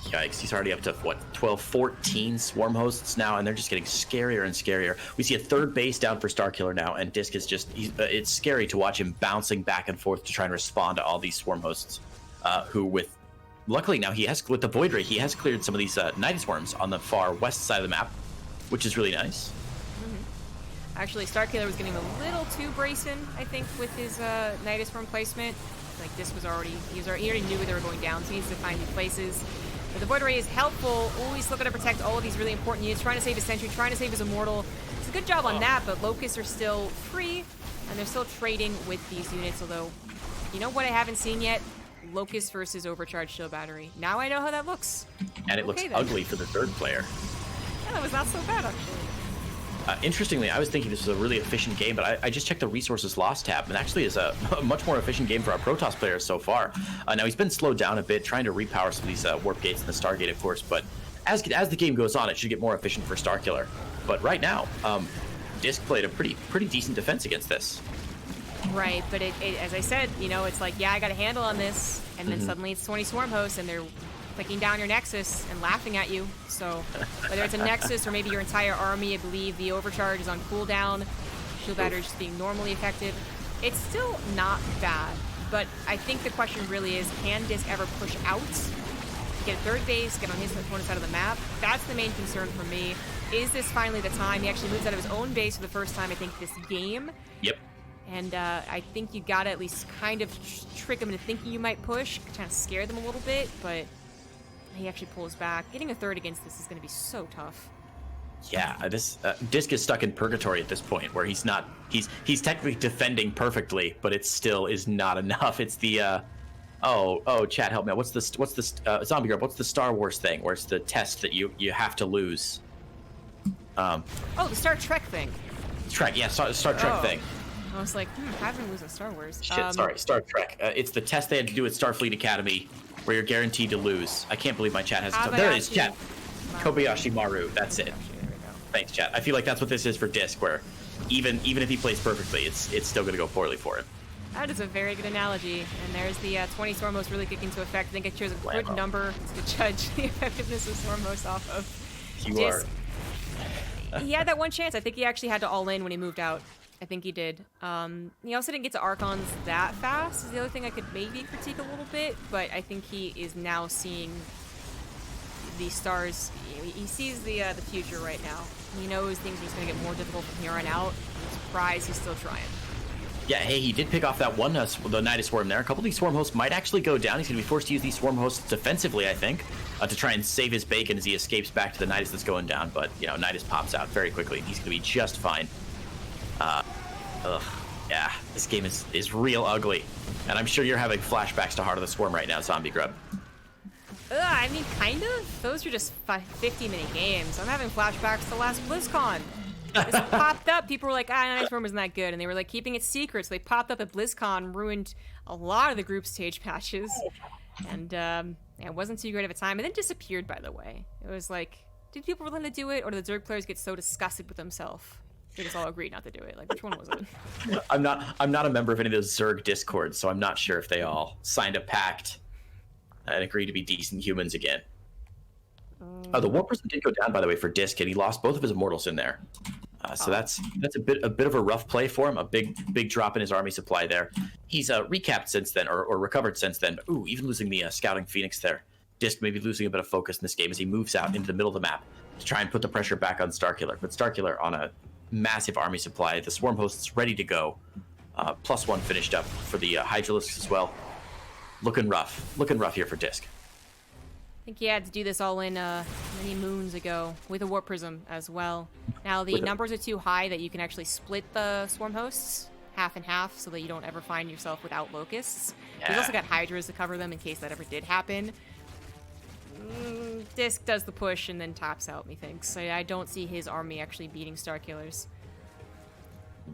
Speaker 1: Yikes, he's already up to, what, 12, 14 swarm hosts now, and they're just getting scarier and scarier. We see a third base down for Starkiller now, and Disc is just, it's scary to watch him bouncing back and forth to try and respond to all these swarm hosts, luckily now with the Void Ray, he has cleared some of these Nidus Worms on the far west side of the map, which is really nice.
Speaker 2: Actually, Starkiller was getting a little too brazen, I think, with his Nidus Worm placement. Like, Disc was already, he already knew where they were going down, so he needs to find new places. But the Void Ray is helpful. Oh, he's still going to protect all of these really important units, trying to save his Sentry, trying to save his Immortal. It's a good job on that, but Locusts are still free, and they're still trading with these units, although, you know what I haven't seen yet? Locust versus Overcharged Shield Battery. Now I know how that looks.
Speaker 1: And it looks ugly for the third player.
Speaker 2: Yeah, that was not so bad, actually.
Speaker 1: Interestingly, I was thinking this was a really efficient game, but I just checked the resources lost tab, and actually is a much more efficient game for our Protoss players so far. Now, he's been slowed down a bit, trying to repower some of these Warp Gates and the Stargate, of course, but as the game goes on, it should get more efficient for Starkiller. But right now, Disc played a pretty decent defense against this.
Speaker 2: Right, but it as I said, you know, it's like, yeah, I got a handle on this, and then suddenly it's 20 swarm hosts, and they're clicking down your Nexus and laughing at you. So whether it's a Nexus or maybe your entire army, I believe the Overcharge is on cooldown, shield battery just being normally effective. It's still not bad, but I think the question really is, can Disc ever push out, get a third base, get on his opponent's side of the map? That's the main concern for me. Is this finally the time? He actually moves out of his own base for the first time, I think, this game.
Speaker 1: Yep.
Speaker 2: And I think you gotta at least kind of trick him into thinking you might push, kind of scare them a little bit, but he actually pulls back. Getting a third against this is going to be so tough.
Speaker 1: Yeah, this Disc is stuck in purgatory at this point, where he's technically defending perfectly, but it still is not enough. It's the chat, help me out. What's the ZombieGrub? What's the Star Wars thing where it's the test that you have to lose?
Speaker 2: The Star Trek thing.
Speaker 1: Trek, yeah, Star Trek thing.
Speaker 2: I was like, I've been losing Star Wars.
Speaker 1: Shit, sorry, Star Trek. It's the test they had to do at Starfleet Academy, where you're guaranteed to lose. I can't believe my chat has. There it is, chat. Kobayashi Maru. That's it. Thanks, chat. I feel like that's what this is for Disc, where even if he plays perfectly, it's still going to go poorly for him.
Speaker 2: That is a very good analogy. And there's the 20 Swarm Host really kick into effect. I think I chose a good number to judge the effectiveness of Swarm Host off of. Disc. He had that one chance. I think he actually had to all in when he moved out. I think he did. He also didn't get to Archons that fast, is the other thing I could maybe critique a little bit, but I think he is now seeing the stars. He sees the future right now. He knows things are just going to get more difficult from here on out. I'm surprised he's still trying.
Speaker 1: Yeah, hey, he did pick off that one, the Nidus Swarm there. A couple of these Swarm Hosts might actually go down. He's going to be forced to use these Swarm Hosts defensively, I think, to try and save his bacon as he escapes back to the Nidus that's going down. But, you know, Nidus pops out very quickly. He's going to be just fine. Yeah, this game is real ugly. And I'm sure you're having flashbacks to Heart of the Swarm right now, ZombieGrub.
Speaker 2: I mean, kind of. Those are just 50-minute games. I'm having flashbacks to last BlizzCon. This popped up. People were like, Nidus Swarm isn't that good. And they were like keeping it secret. So they popped up at BlizzCon, ruined a lot of the group stage patches. And it wasn't too great of a time. And then disappeared, by the way. It was like, did people really want to do it? Or did the Zerg players get so disgusted with themselves? They just all agreed not to do it. Like, which one was it?
Speaker 1: I'm not a member of any of those Zerg discords, so I'm not sure if they all signed a pact and agreed to be decent humans again. The War Prism did go down, by the way, for Disc, and he lost both of his Immortals in there. So that's a bit of a rough play for him. A big drop in his army supply there. He's recapped since then, or recovered since then. Ooh, even losing the Scouting Phoenix there. Disc maybe losing a bit of focus in this game as he moves out into the middle of the map to try and put the pressure back on Starkiller. But Starkiller on a massive army supply, the Swarm Hosts ready to go. +1 finished up for the Hydralisks as well. Looking rough here for Disc.
Speaker 2: I think he had to do this all in many moons ago with a Warp Prism as well. Now the numbers are too high that you can actually split the Swarm hosts half and half so that you don't ever find yourself without Locusts.
Speaker 1: Yeah.
Speaker 2: He's also got Hydras to cover them in case that ever did happen. Disc does the push and then taps out, methinks. So I don't see his army actually beating Starkillers.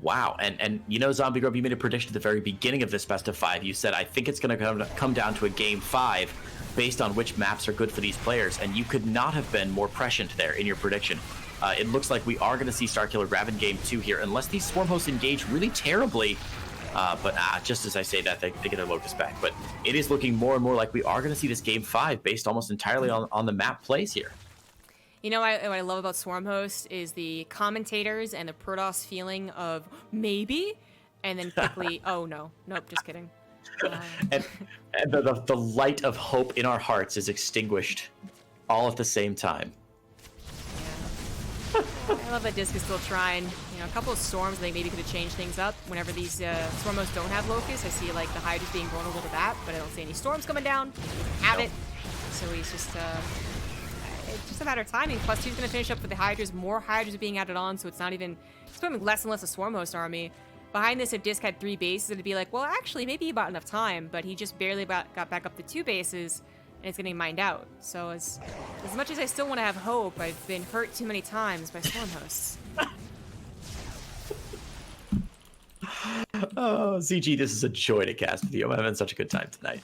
Speaker 1: Wow, and you know, ZombieGrub, you made a prediction at the very beginning of this best of 5. You said, I think it's going to come down to a game 5 based on which maps are good for these players, and you could not have been more prescient there in your prediction. It looks like we are going to see Starkiller grab in game 2 here, unless these Swarm hosts engage really terribly. But just as I say that, they get their Locust back. But it is looking more and more like we are going to see this game 5 based almost entirely on the map plays here.
Speaker 2: You know what I love about Swarm Host is the commentators and the Protoss feeling of maybe, and then quickly, oh no, nope, just kidding.
Speaker 1: And the light of hope in our hearts is extinguished all at the same time.
Speaker 2: Yeah. I love that Disc is still trying. You know, a couple of storms, I think maybe could have changed things up. Whenever these Swarm Hosts don't have Locusts, I see like the Hydras being vulnerable to that, but I don't see any storms coming down. He doesn't have it, so he's just it's just a matter of timing. Plus, he's going to finish up with the Hydras. More Hydras are being added on, so it's not even... It's becoming less and less a Swarm Host army. Behind this, if Disc had 3 bases, it'd be like, well, actually, maybe he bought enough time, but he just barely got back up to 2 bases, and it's getting mined out. So as much as I still want to have hope, I've been hurt too many times by Swarm Hosts.
Speaker 1: Oh, ZG, this is a joy to cast with you. I'm having such a good time tonight.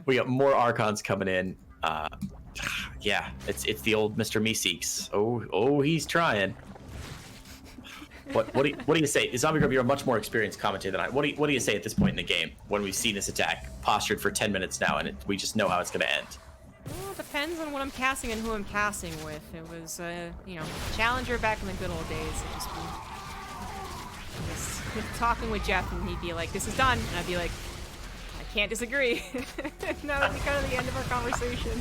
Speaker 1: We got more Archons coming in. Yeah, it's the old Mr. Meeseeks. Oh, he's trying. What do you say? ZombieGrub, you're a much more experienced commentator than I. What do you say at this point in the game when we've seen this attack postured for 10 minutes now and we just know how it's going to end?
Speaker 2: Well, it depends on what I'm casting and who I'm casting with. It was, you know, Challenger back in the good old days. It just was talking with Jeff and he'd be like, "This is done," and I'd be like, "I can't disagree." And that would be kind of the end of our conversation.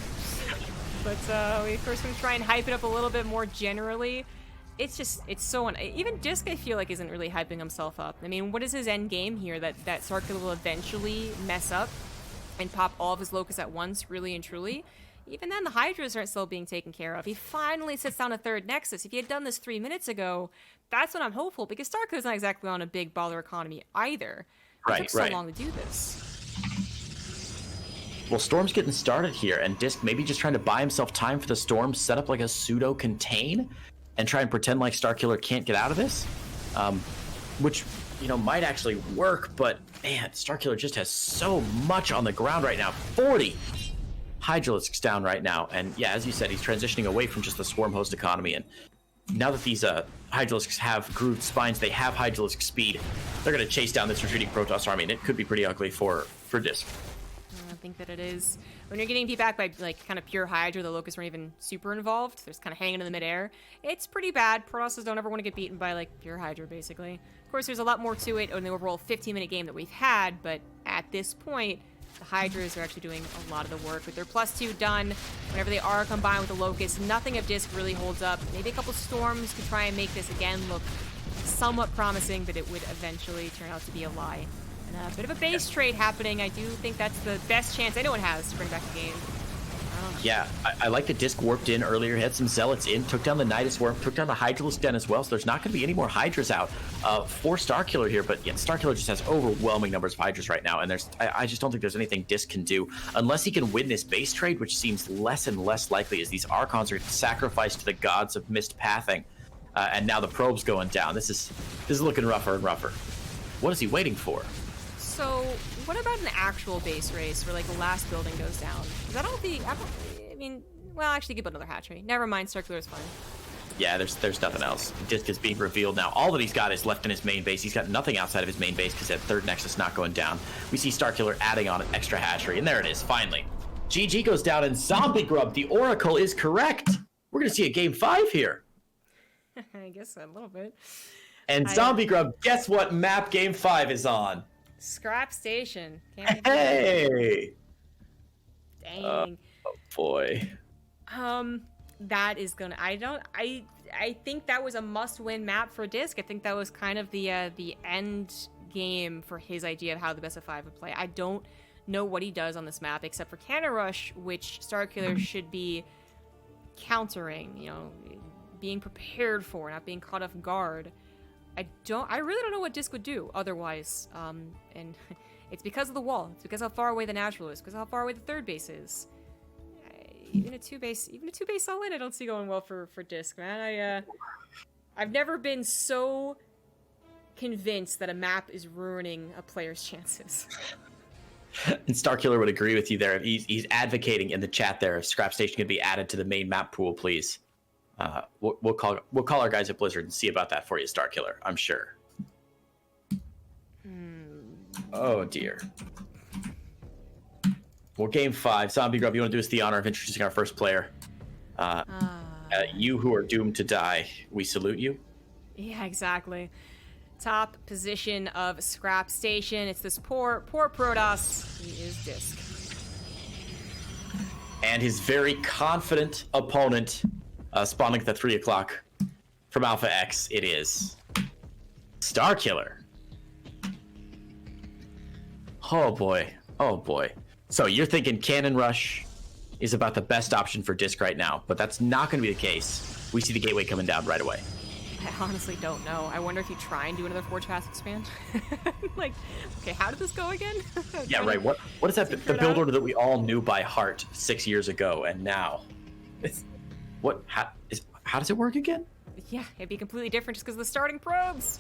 Speaker 2: But we of course want to try and hype it up a little bit more generally. It's so even Disc I feel like isn't really hyping himself up. I mean, what is his end game here? That Starkiller will eventually mess up and pop all of his Locusts at once, really and truly. Even then, the Hydras aren't still being taken care of. He finally sits down a 3rd Nexus. If he had done this 3 minutes ago, that's when I'm hopeful, because Starkiller's not exactly on a big baller economy either. It took so long to do this.
Speaker 1: Well, Storm's getting started here, and Disc maybe just trying to buy himself time for the Storm, set up like a pseudo contain, and try and pretend like Starkiller can't get out of this, which, you know, might actually work, but man, Starkiller just has so much on the ground right now. 40 Hydralisks down right now, and yeah, as you said, he's transitioning away from just the Swarm host economy, and now that these Hydralisks have grooved spines, they have Hydralisk speed, they're going to chase down this retreating Protoss army, and it could be pretty ugly for Disc.
Speaker 2: I think that it is. When you're getting beat back by like kind of pure Hydra, the Locusts aren't even super involved. They're just kind of hanging in the midair. It's pretty bad. Protosses don't ever want to get beaten by like pure Hydra, basically. Of course, there's a lot more to it in the overall 15-minute game that we've had, but at this point, the Hydras are actually doing a lot of the work. With their +2 done, whenever they are combined with the Locusts, nothing of Disc really holds up. Maybe a couple Storms could try and make this again look somewhat promising, but it would eventually turn out to be a lie. And a bit of a base trade happening. I do think that's the best chance anyone has to bring back the game.
Speaker 1: Yeah, I like that Disc warped in earlier, had some Zealots in, took down the Nidus Worm, took down the Hydralisk Den as well, so there's not going to be any more Hydras out for Starkiller here, but yeah, Starkiller just has overwhelming numbers of Hydras right now, and I just don't think there's anything Disc can do, unless he can win this base trade, which seems less and less likely as these Archons are sacrificed to the gods of missed pathing, and now the probe's going down. This is looking rougher and rougher. What is he waiting for?
Speaker 2: So, what about an actual base race where, like, the last building goes down? Because I mean, well, actually, give another hatchery. Never mind, Starkiller is fine.
Speaker 1: Yeah, there's nothing else. Disc is being revealed now. All that he's got is left in his main base. He's got nothing outside of his main base because that 3rd Nexus not going down. We see Starkiller adding on an extra hatchery, and there it is, finally. GG goes down, and ZombieGrub, the Oracle, is correct. We're going to see a game 5 here.
Speaker 2: I guess a little bit.
Speaker 1: And ZombieGrub, guess what map game 5 is on?
Speaker 2: Scrap Station. Can't
Speaker 1: Hey!
Speaker 2: Dang.
Speaker 1: Oh boy.
Speaker 2: That is gonna. I think that was a must-win map for Disc. I think that was kind of the end game for his idea of how the best of 5 would play. I don't know what he does on this map except for Cannon Rush, which Starkiller should be countering, you know, being prepared for, not being caught off guard. I really don't know what Disc would do otherwise. And it's because of the wall. It's because how far away the natural is. Because how far away the third base is. Even a two base all in, I don't see going well for Disc, man. I've never been so convinced that a map is ruining a player's chances.
Speaker 1: And Starkiller would agree with you there. He's advocating in the chat there. If Scrap Station can be added to the main map pool, please. We'll call our guys at Blizzard and see about that for you, Starkiller. I'm sure. Oh dear. Well, game 5, ZombieGrub, you want to do us the honor of introducing our first player? You who are doomed to die, we salute you.
Speaker 2: Yeah, exactly. Top position of Scrap Station. It's this poor Protoss. He is Disc.
Speaker 1: And his very confident opponent, spawning at the 3 o'clock from Alpha X, it is Starkiller. Oh boy. Oh boy. So you're thinking Cannon Rush is about the best option for Disc right now, but that's not going to be the case. We see the gateway coming down right away.
Speaker 2: I honestly don't know. I wonder if you try and do another Forge Pass expand. Like, okay, how did this go again?
Speaker 1: Yeah, right. What is that? The build order that we all knew by heart 6 years ago, and now it's how does it work again?
Speaker 2: Yeah, it'd be completely different just because of the starting probes.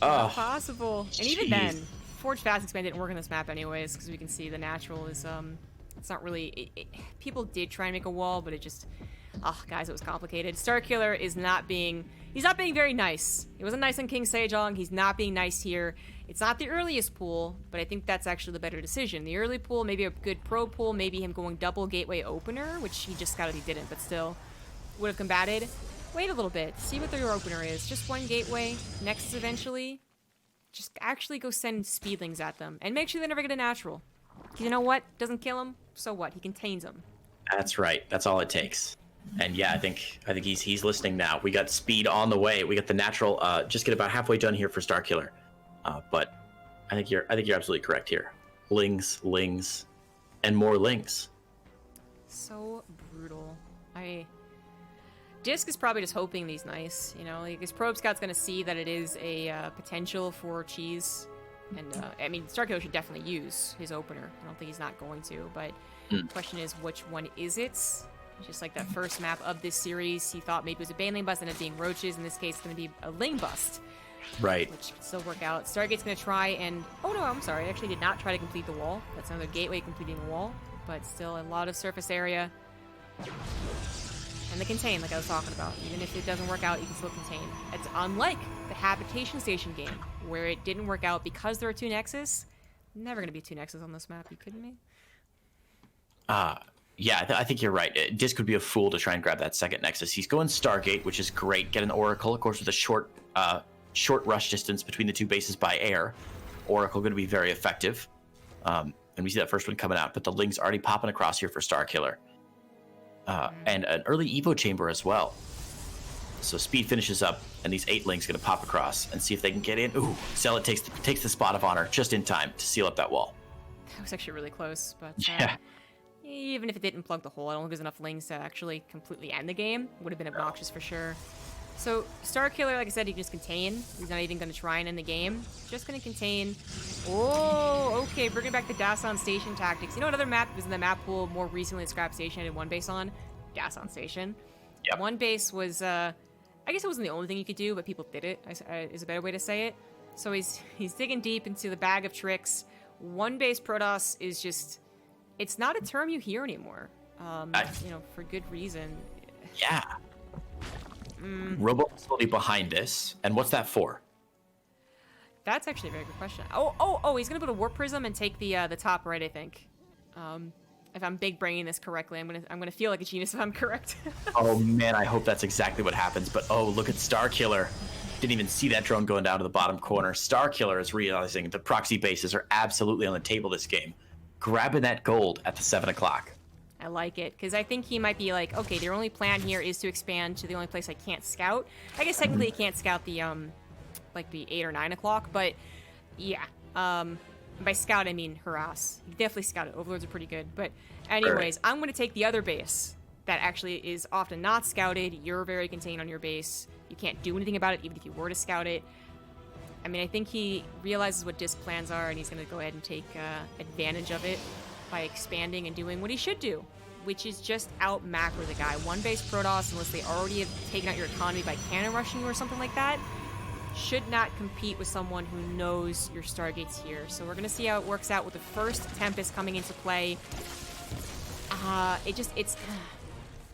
Speaker 1: Oh,
Speaker 2: Not possible.
Speaker 1: Geez.
Speaker 2: And even then, Forge Fast Expand didn't work on this map anyways, because we can see the natural is it's not really. People did try and make a wall, but it just. Oh, guys, it was complicated. Starkiller is not being. He's not being very nice. He wasn't nice on King Sejong. He's not being nice here. It's not the earliest pool, but I think that's actually the better decision. The early pool, maybe a good pro pool, maybe him going double gateway opener, which he just scouted he didn't, but still would have combated. Wait a little bit. See what their opener is. Just one gateway. Nexus eventually. Just actually go send speedlings at them. And make sure they never get a natural. Because you know what? Doesn't kill him. So what? He contains them.
Speaker 1: That's right. That's all it takes. And yeah, I think he's listening now. We got speed on the way. We got the natural. Just get about halfway done here for Starkiller. But I think you're absolutely correct here. Lings, and more lings.
Speaker 2: So brutal. Disc is probably just hoping he's nice. You know, like his probe scout's gonna see that it is a potential for cheese. And I mean, Starkiller should definitely use his opener. I don't think he's not going to. But the question is, which one is it? Just like that first map of this series, he thought maybe it was a Baneling bust, ended up being roaches. In this case, it's going to be a Ling bust.
Speaker 1: Right.
Speaker 2: Which can still work out. Stargate's going to try and... Oh, no, I'm sorry. I actually did not try to complete the wall. That's another gateway completing the wall. But still a lot of surface area. And the contain, like I was talking about. Even if it doesn't work out, you can still contain. It's unlike the Habitation Station game, where it didn't work out because there are 2 Nexus. Never going to be 2 Nexus on this map. You kidding me?
Speaker 1: Yeah, I think you're right. Disc would be a fool to try and grab that second Nexus. He's going Stargate, which is great. Get an Oracle, of course, with a short rush distance between the 2 bases by air. Oracle going to be very effective. And we see that first one coming out. But the Ling's already popping across here for Starkiller. And an early Evo chamber as well. So speed finishes up, and these 8 Lings going to pop across and see if they can get in. Ooh, Zealot takes the spot of honor just in time to seal up that wall.
Speaker 2: That was actually really close, but...
Speaker 1: Yeah.
Speaker 2: Even if it didn't plug the hole, I don't think there's enough Lings to actually completely end the game. Would have been obnoxious for sure. So, Starkiller, like I said, he can just contain. He's not even going to try and end the game. Just going to contain. Oh, okay, bringing back the Dasan Station tactics. You know, another map was in the map pool more recently in Scrap Station. I did 1 base on Dasan Station.
Speaker 1: Yep.
Speaker 2: 1 base was, I guess it wasn't the only thing you could do, but people did it, is a better way to say it. So he's digging deep into the bag of tricks. 1 base Protoss is just... It's not a term you hear anymore, you know, for good reason.
Speaker 1: Yeah. Robo facility behind this, and what's that for?
Speaker 2: That's actually a very good question. Oh! He's gonna put a warp prism and take the top right, I think. If I'm big braining this correctly, I'm gonna feel like a genius if I'm correct.
Speaker 1: Oh man, I hope that's exactly what happens. But oh, look at Starkiller. Didn't even see that drone going down to the bottom corner. Starkiller is realizing the proxy bases are absolutely on the table this game. Grabbing that gold at the 7 o'clock.
Speaker 2: I like it, because I think he might be like, okay, their only plan here is to expand to the only place I can't scout. I guess technically he can't scout the, like the 8 or 9 o'clock, but Yeah. By scout, I mean harass. Definitely scouted. Overlords are pretty good. But anyways, I'm going to take the other base that actually is often not scouted. You're very contained on your base. You can't do anything about it, even if you were to scout it. I mean, I think he realizes what disc plans are, and he's going to go ahead and take advantage of it by expanding and doing what he should do, which is just out-macro the guy. One base Protoss, unless they already have taken out your economy by cannon rushing you or something like that, should not compete with someone who knows your Stargate's here. So we're going to see how it works out with the first Tempest coming into play.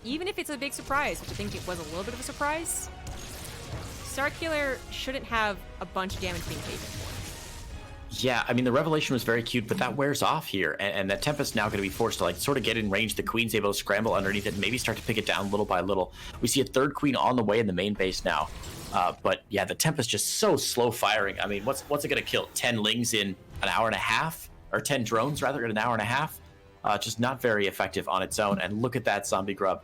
Speaker 2: Even if it's a big surprise, which I think it was a little bit of a surprise, Starkiller shouldn't have a bunch of damage being taken for.
Speaker 1: Yeah, I mean, the Revelation was very cute, but that wears off here, and that Tempest now going to be forced to, like, sort of get in range. The Queen's able to scramble underneath it and maybe start to pick it down little by little. We see a third Queen on the way in the main base now. But, yeah, the Tempest just so slow firing. I mean, what's it going to kill? 10 Lings in an hour and a half? Or 10 drones, rather, in an hour and a half? Just not very effective on its own. And look at that, ZombieGrub.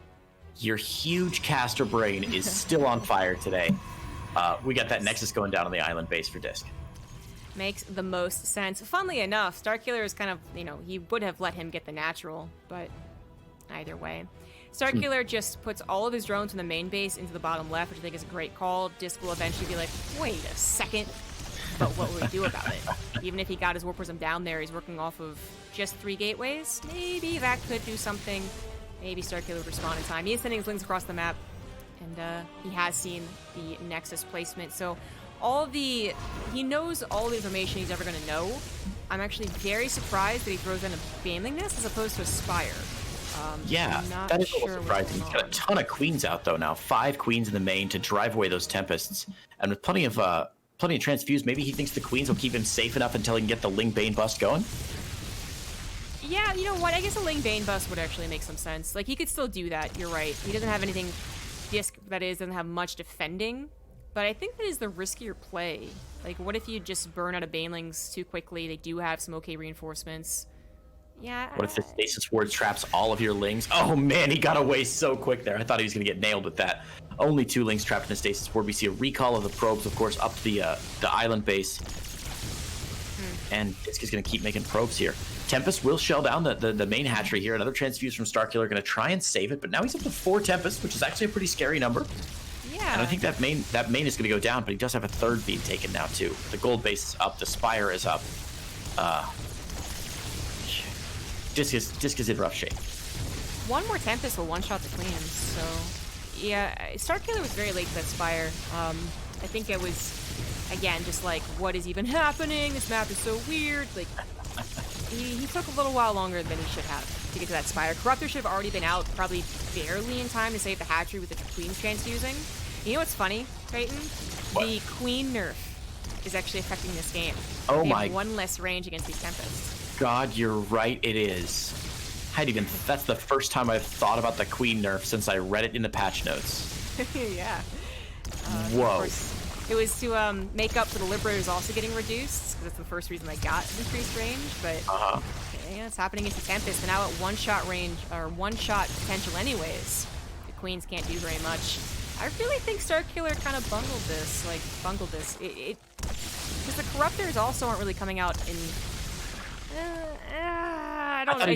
Speaker 1: Your huge caster brain is still on fire today. We got that Nexus going down on the island base for Disc.
Speaker 2: Makes the most sense. Funnily enough, Starkiller is kind of, he would have let him get the natural, but either way. Starkiller just puts all of his drones from the main base into the bottom left, which I think is a great call. Disc will eventually be like, wait a second, but what will he do about it? Even if he got his Warp Prism down there, he's working off of just 3 gateways. Maybe that could do something. Maybe Starkiller would respond in time. He is sending his Lings across the map, and he has seen the Nexus placement, so he knows all the information he's ever going to know. I'm actually very surprised that he throws in a Baneling Nest as opposed to a Spire.
Speaker 1: Yeah, that is a little surprising. He's got a ton of Queens out, though, now. 5 Queens in the main to drive away those Tempests. And with plenty of Transfuse, maybe he thinks the Queens will keep him safe enough until he can get the Ling Bane bust going?
Speaker 2: Yeah, you know what? I guess a Ling Bane bust would actually make some sense. Like, he could still do that. You're right. He doesn't have anything... Disc, that is, doesn't have much defending. But I think that is the riskier play. Like, what if you just burn out of Banelings too quickly? They do have some okay reinforcements. Yeah.
Speaker 1: What if the Stasis Ward traps all of your Lings? Oh, man, he got away so quick there. I thought he was going to get nailed with that. Only 2 Lings trapped in the Stasis Ward. We see a recall of the probes, of course, up to the island base. And Disc is going to keep making probes here. Tempest will shell down the main hatchery here. Another Transfuse from Starkiller, going to try and save it. But now he's up to 4 Tempest, which is actually a pretty scary number.
Speaker 2: Yeah.
Speaker 1: And I think that main is going to go down, but he does have a third beam taken now, too. The gold base is up. The Spire is up. Disc is in rough shape.
Speaker 2: One more Tempest will one-shot the Queens, so... Yeah, Starkiller was very late to that Spire. I think it was, again, just like, what is even happening? This map is so weird. Like, he took a little while longer than he should have to get to that Spire. Corruptor should have already been out, probably barely in time to save the hatchery with the Queens transfusing. You know what's funny, Creighton?
Speaker 1: What?
Speaker 2: The Queen nerf is actually affecting this game.
Speaker 1: Oh
Speaker 2: they
Speaker 1: my...
Speaker 2: have 1 less range against these Tempests.
Speaker 1: God, you're right, it is. That's the first time I've thought about the Queen nerf since I read it in the patch notes.
Speaker 2: Yeah.
Speaker 1: Whoa.
Speaker 2: Of course, it was to make up for the Liberators also getting reduced, because that's the first reason they got increased range, but yeah, it's happening against the Tempest, and now at 1-shot range, or 1-shot potential anyways. The Queens can't do very much. I really think Starkiller kind of bungled this. Because the Corruptors also aren't really coming out in... I don't know.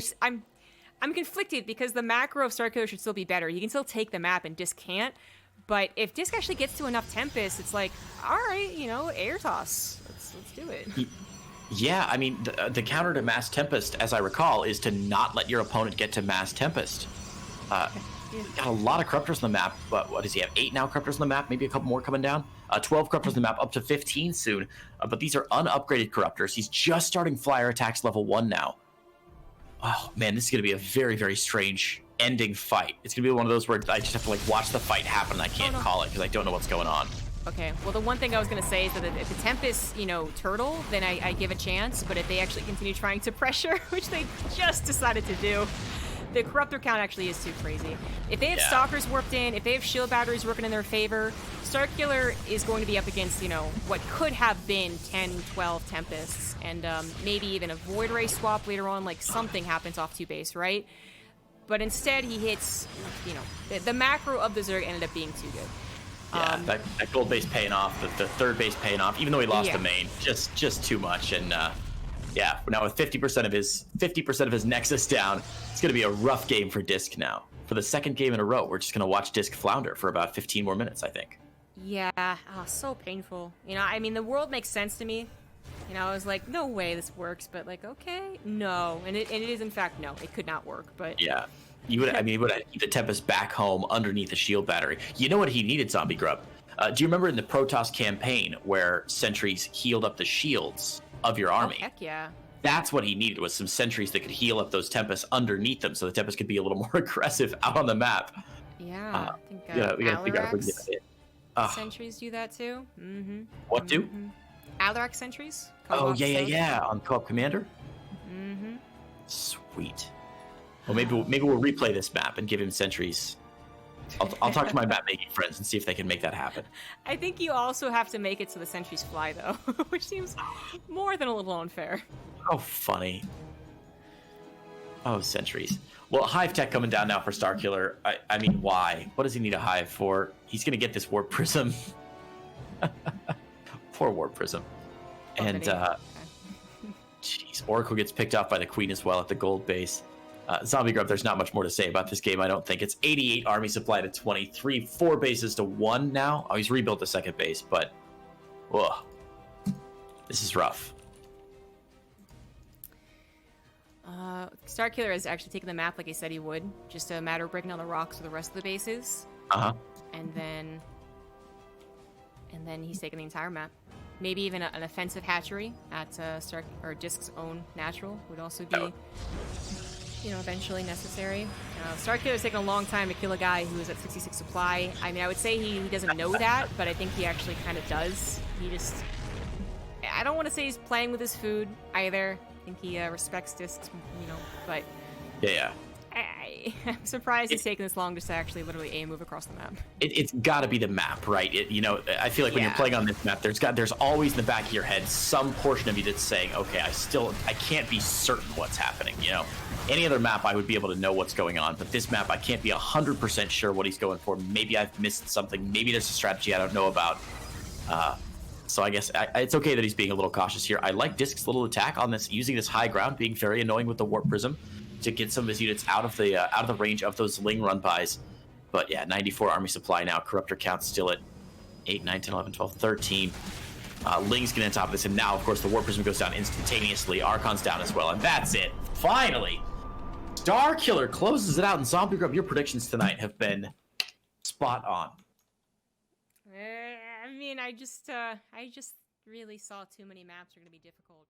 Speaker 2: I'm conflicted because the macro of Starkiller should still be better. He can still take the map and Disc can't. But if Disc actually gets to enough Tempest, it's like, all right, air toss. Let's do it.
Speaker 1: Yeah, I mean, the counter to Mass Tempest, as I recall, is to not let your opponent get to Mass Tempest. Got a lot of Corruptors on the map, but what does he have? 8 now Corruptors on the map, maybe a couple more coming down. 12 Corruptors on the map, up to 15 soon. But these are unupgraded Corruptors. He's just starting flyer attacks level 1 now. Oh, man, this is going to be a very, very strange ending fight. It's going to be one of those where I just have to, watch the fight happen and I can't call it because I don't know what's going on.
Speaker 2: Okay, well, the one thing I was going to say is that if the Tempest, turtle, then I give a chance. But if they actually continue trying to pressure, which they just decided to do, the Corruptor count actually is too crazy. If they have Stalkers warped in, if they have shield batteries working in their favor, Starkiller is going to be up against, what could have been 10, 12 Tempests, and maybe even a Void Ray swap later on, something happens off 2 base, right? But instead he hits, the macro of the Zerg ended up being too good.
Speaker 1: Yeah, that gold base paying off, the third base paying off, even though he lost the main, just too much. And yeah, now with 50% of his Nexus down, it's gonna be a rough game for Disc now. For the second game in a row, we're just gonna watch Disc flounder for about 15 more minutes, I think.
Speaker 2: Yeah, oh, so painful. You know, I mean, the world makes sense to me. You know, I was like, no way this works, but like, okay, no, and it is in fact no, it could not work. But
Speaker 1: yeah, he would have the Tempest back home underneath the shield battery. You know what he needed, ZombieGrub? Do you remember in the Protoss campaign where sentries healed up the shields of your army?
Speaker 2: Oh, heck yeah.
Speaker 1: That's what he needed, was some sentries that could heal up those Tempests underneath them, so the Tempest could be a little more aggressive out on the map.
Speaker 2: Yeah, I think
Speaker 1: we gotta figure out if we can get it.
Speaker 2: Sentries do that too. Mm-hmm.
Speaker 1: What do?
Speaker 2: Alarak sentries.
Speaker 1: Oh yeah, on Co-op Commander.
Speaker 2: Mm-hmm.
Speaker 1: Sweet. Well, maybe we'll replay this map and give him sentries. I'll talk to my map making friends and see if they can make that happen.
Speaker 2: I think you also have to make it so the sentries fly though, which seems more than a little unfair.
Speaker 1: Oh, funny. Oh, sentries. Well, Hive Tech coming down now for Starkiller. I mean, why? What does he need a Hive for? He's going to get this Warp Prism. Poor Warp Prism. And, jeez, Oracle gets picked off by the Queen as well at the gold base. ZombieGrub, there's not much more to say about this game, I don't think. It's 88 army supply to 23, 4 bases to 1 now. Oh, he's rebuilt the second base, but, ugh. This is rough.
Speaker 2: Starkiller has actually taken the map like he said he would. Just a matter of breaking down the rocks for the rest of the bases. And then he's taken the entire map. Maybe even an offensive hatchery at Disc's own natural would also be, you know, eventually necessary. Starkiller's taken a long time to kill a guy who is at 66 supply. I mean, I would say he doesn't know that, but I think he actually kind of does. He just... I don't want to say he's playing with his food either. I think he respects Discs, you know, but...
Speaker 1: Yeah.
Speaker 2: I'm surprised he's taken this long just to actually literally aim move across the map.
Speaker 1: It's got to be the map, right? You know, I feel like when you're playing on this map, there's always in the back of your head some portion of you that's saying, okay, I can't be certain what's happening, you know? Any other map, I would be able to know what's going on, but this map, I can't be 100% sure what he's going for. Maybe I've missed something. Maybe there's a strategy I don't know about. So I guess it's okay that he's being a little cautious here. I like Disc's little attack on this, using this high ground, being very annoying with the Warp Prism to get some of his units out of the range of those Ling run-bys. But yeah, 94 army supply now. Corruptor count still at 8, 9, 10, 11, 12, 13. Ling's getting on top of this, and now, of course, the Warp Prism goes down instantaneously. Archon's down as well, and that's it. Finally! Starkiller closes it out, and ZombieGrub, your predictions tonight have been spot on.
Speaker 2: I mean, I just really saw too many maps are going to be difficult.